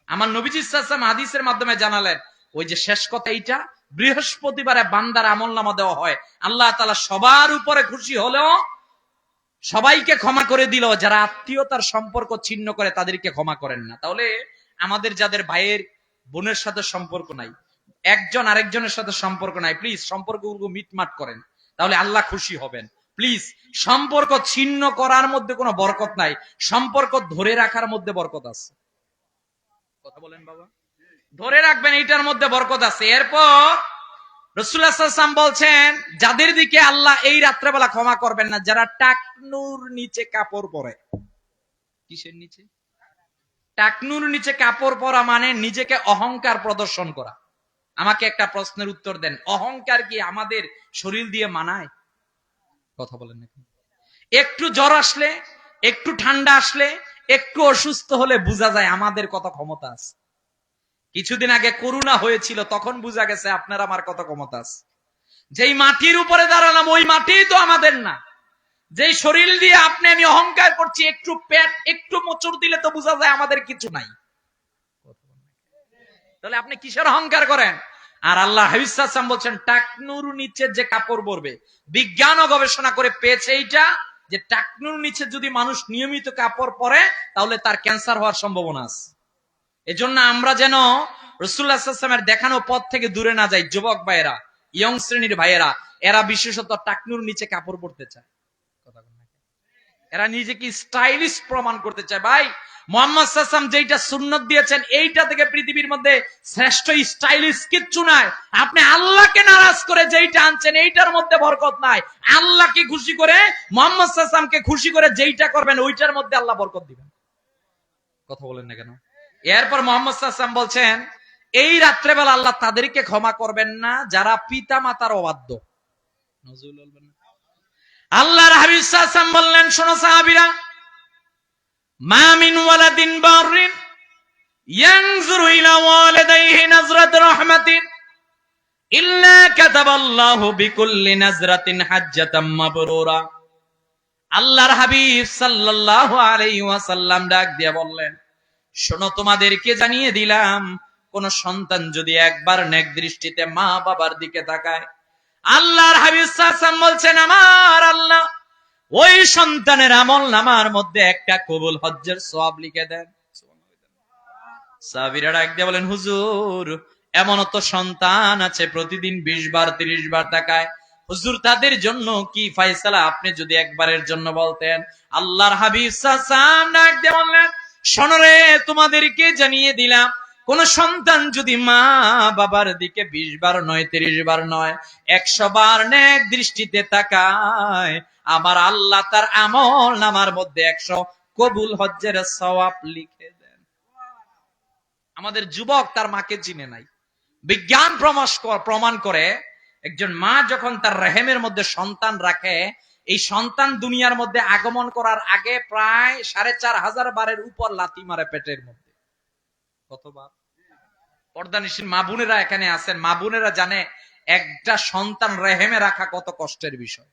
আমার নবীজি সাল্লাল্লাহু আলাইহি ওয়াসাল্লাম হাদিসের মাধ্যমে জানালেন ওই যে শেষ কথা, এইটা বৃহস্পতিবারে বান্দার আমলনামা দেওয়া হয়, আল্লাহ তাআলা সবার উপরে খুশি হলেও সবাইকে ক্ষমা করে দিল, যারা আত্মীয়তার সম্পর্ক ছিন্ন করে তাদেরকে ক্ষমা করেন না। তাহলে আমাদের যাদের ভাইয়ের বোনের সাথে সম্পর্ক নাই, একজন আরেকজনের সাথে সম্পর্ক নাই, প্লিজ সম্পর্কগুলো মিটমাট করেন, তাহলে আল্লাহ খুশি হবেন। প্লিজ সম্পর্ক ছিন্ন করার মধ্যে কোনো বরকত নাই, সম্পর্ক ধরে রাখার মধ্যে বরকত আছে। কথা বলেন বাবা, ধরে রাখবেন, এইটার মধ্যে বরকত আছে। এরপর রাসূলুল্লাহ সাল্লাল্লাহু আলাইহি ওয়াসাল্লাম বলছেন যাদের দিকে আল্লাহ এই রাত্রেবেলা ক্ষমা করবেন না, যারা টাকনুর নিচে কাপড় পরে। কিসের নিচে? টাকনুর নিচে কাপড় পরা মানে নিজেকে অহংকার প্রদর্শন করা। আমাকে একটা প্রশ্নের উত্তর দেন, অহংকার কি আমাদের শরীর দিয়ে মানায়? কথা বলেন না? একটু জ্বর আসলে, একটু ঠান্ডা আসলে, একটু অসুস্থ হলে বোঝা যায় আমাদের কত ক্ষমতা আছে। কিছুদিন আগে করোনা হয়েছিল, তখন বোঝা গেছে আপনার আমার কত ক্ষমতা আছে। যেই মাটির উপরে দাঁড়ালাম ওই মাটি তো আমাদের না। যেই শরীর দিয়ে আপনি আমি অহংকার করছি, একটু পেট একটু মোচড় দিলে তো বোঝা যায় আমাদের কিছু নাই। তাহলে আপনি কিসের অহংকার করেন? আর আল্লাহ হাবিব সাল্লাল্লাহু আলাইহি ওয়াসাল্লাম বলছেন টাকনুর নিচে যে কাপড় পরবে, বিজ্ঞান ও গবেষণা করে পেয়েছে এইটা, যে টাকনুর নিচে যদি মানুষ নিয়মিত কাপড় পরে তাহলে তার ক্যান্সার হওয়ার সম্ভাবনা আছে। এজন্য আমরা যেন রাসূলুল্লাহ সাল্লাল্লাহু আলাইহি ওয়াসাল্লামের দেখানো পথ থেকে দূরে না যাই। যুবক ভাইয়েরা, ইয়ং শ্রেণীর ভাইয়েরা, এরা বিশেষত টাকনুর নিচে কাপড় পরতে চায়। এরা নিজেকে স্টাইলিশ প্রমাণ করতে চায়। ভাই মুহাম্মদ সাল্লাল্লাহু আলাইহি ওয়াসাল্লাম যেটা সুন্নাত দিয়েছেন এইটা থেকে পৃথিবীর মধ্যে শ্রেষ্ঠ স্টাইলিশ কিচ্ছু নাই। আপনি আল্লাহকে নারাজ করে যেইটা আনছেন এইটার মধ্যে বরকত নাই। আল্লাহকে খুশি করে, মুহাম্মদ সাল্লাল্লাহু আলাইহি ওয়াসাল্লামকে খুশি করে যেইটা করবেন ওইটার মধ্যে আল্লাহ বরকত দিবেন। কথা বলেন না কেন? এরপর মুহাম্মদ সাল্লাল্লাহু আলাইহি ওয়াসাল্লাম বলছেন এই রাত্রেবেলা আল্লাহ তাদেরকে ক্ষমা করবেন না যারা পিতা মাতার অবাধ্য। নজরুল বলবেন না? আল্লাহর হাবিব সাল্লাল্লাহু আলাইহি ওয়াসাল্লাম বললেন শোনো সাহাবীরা, মা মিন ওয়ালাদিন বাররিন ইয়ানজুরু ইলা ওয়ালিদাইহি নাজরাত রাহমাতিন ইল্লা কাতাবাল্লাহু বিকুল্লি নাজরাতিন হাজ্জাতাম মাবরুরা। আল্লাহর হাবিব সাল্লাল্লাহু আলাইহি ওয়াসাল্লাম ডাক দিয়ে বললেন শোনো, তোমাদেরকে জানিয়ে দিলাম, কোন সন্তান যদি একবার নেক দৃষ্টিতে মা বাবার দিকে তাকায়, আল্লাহর হাবিব সাল্লাল্লাহু আলাইহি ওয়াসাল্লাম বলছেন আমার আল্লাহ ওই সন্তানের আমলনামার মধ্যে একটা কবুল হজ্জের সওয়াব লিখে দেন। সাহাবীরা ডাক দিয়ে বলেন হুজুর এমন তো সন্তান আছে প্রতিদিন 20 বার 30 বার তাকায়, হুজুর তাদের জন্য কি ফয়সালা আপনি যদি একবারের জন্য বলতেন। আল্লাহর হাবিব সাল্লাল্লাহু আলাইহি ওয়াসাল্লাম ডাক দিয়ে বললেন শোনো রে, তোমাদেরকে জানিয়ে দিলাম, কোন সন্তান যদি মা বাবার দিকে 20 বার নয় 30 বার নয় 100 বার নেক দৃষ্টিতে তাকায়, আমার আল্লাহ তার আমল নামার মধ্যে 100 কবুল হজ্জের সওয়াব লিখে দেন। আমাদের যুবক তার মাকে চিনে নাই। বিজ্ঞান প্রমাণ করে একজন মা যখন তার রেহেমের মধ্যে সন্তান রাখে, এই সন্তান দুনিয়ার মধ্যে আগমন করার আগে প্রায় 4500 বারের উপর লাথি মারে পেটের মধ্যে। কতবার? পর্দানিশীল মা বোনেরা এখানে আছেন, মা বোনেরা জানে একটা সন্তান রেহেমে রাখা কত কষ্টের বিষয়।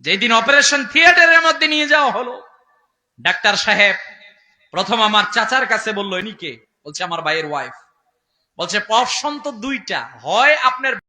যেদিন অপারেশন থিয়েটারের মধ্যে নিয়ে যাওয়া হলো, ডাক্তার সাহেব প্রথম আমার চাচার কাছে বললো, ইনি কে? বলছে আমার ভাইয়ের ওয়াইফ। বলছে অপশন তো দুইটা, হয় আপনার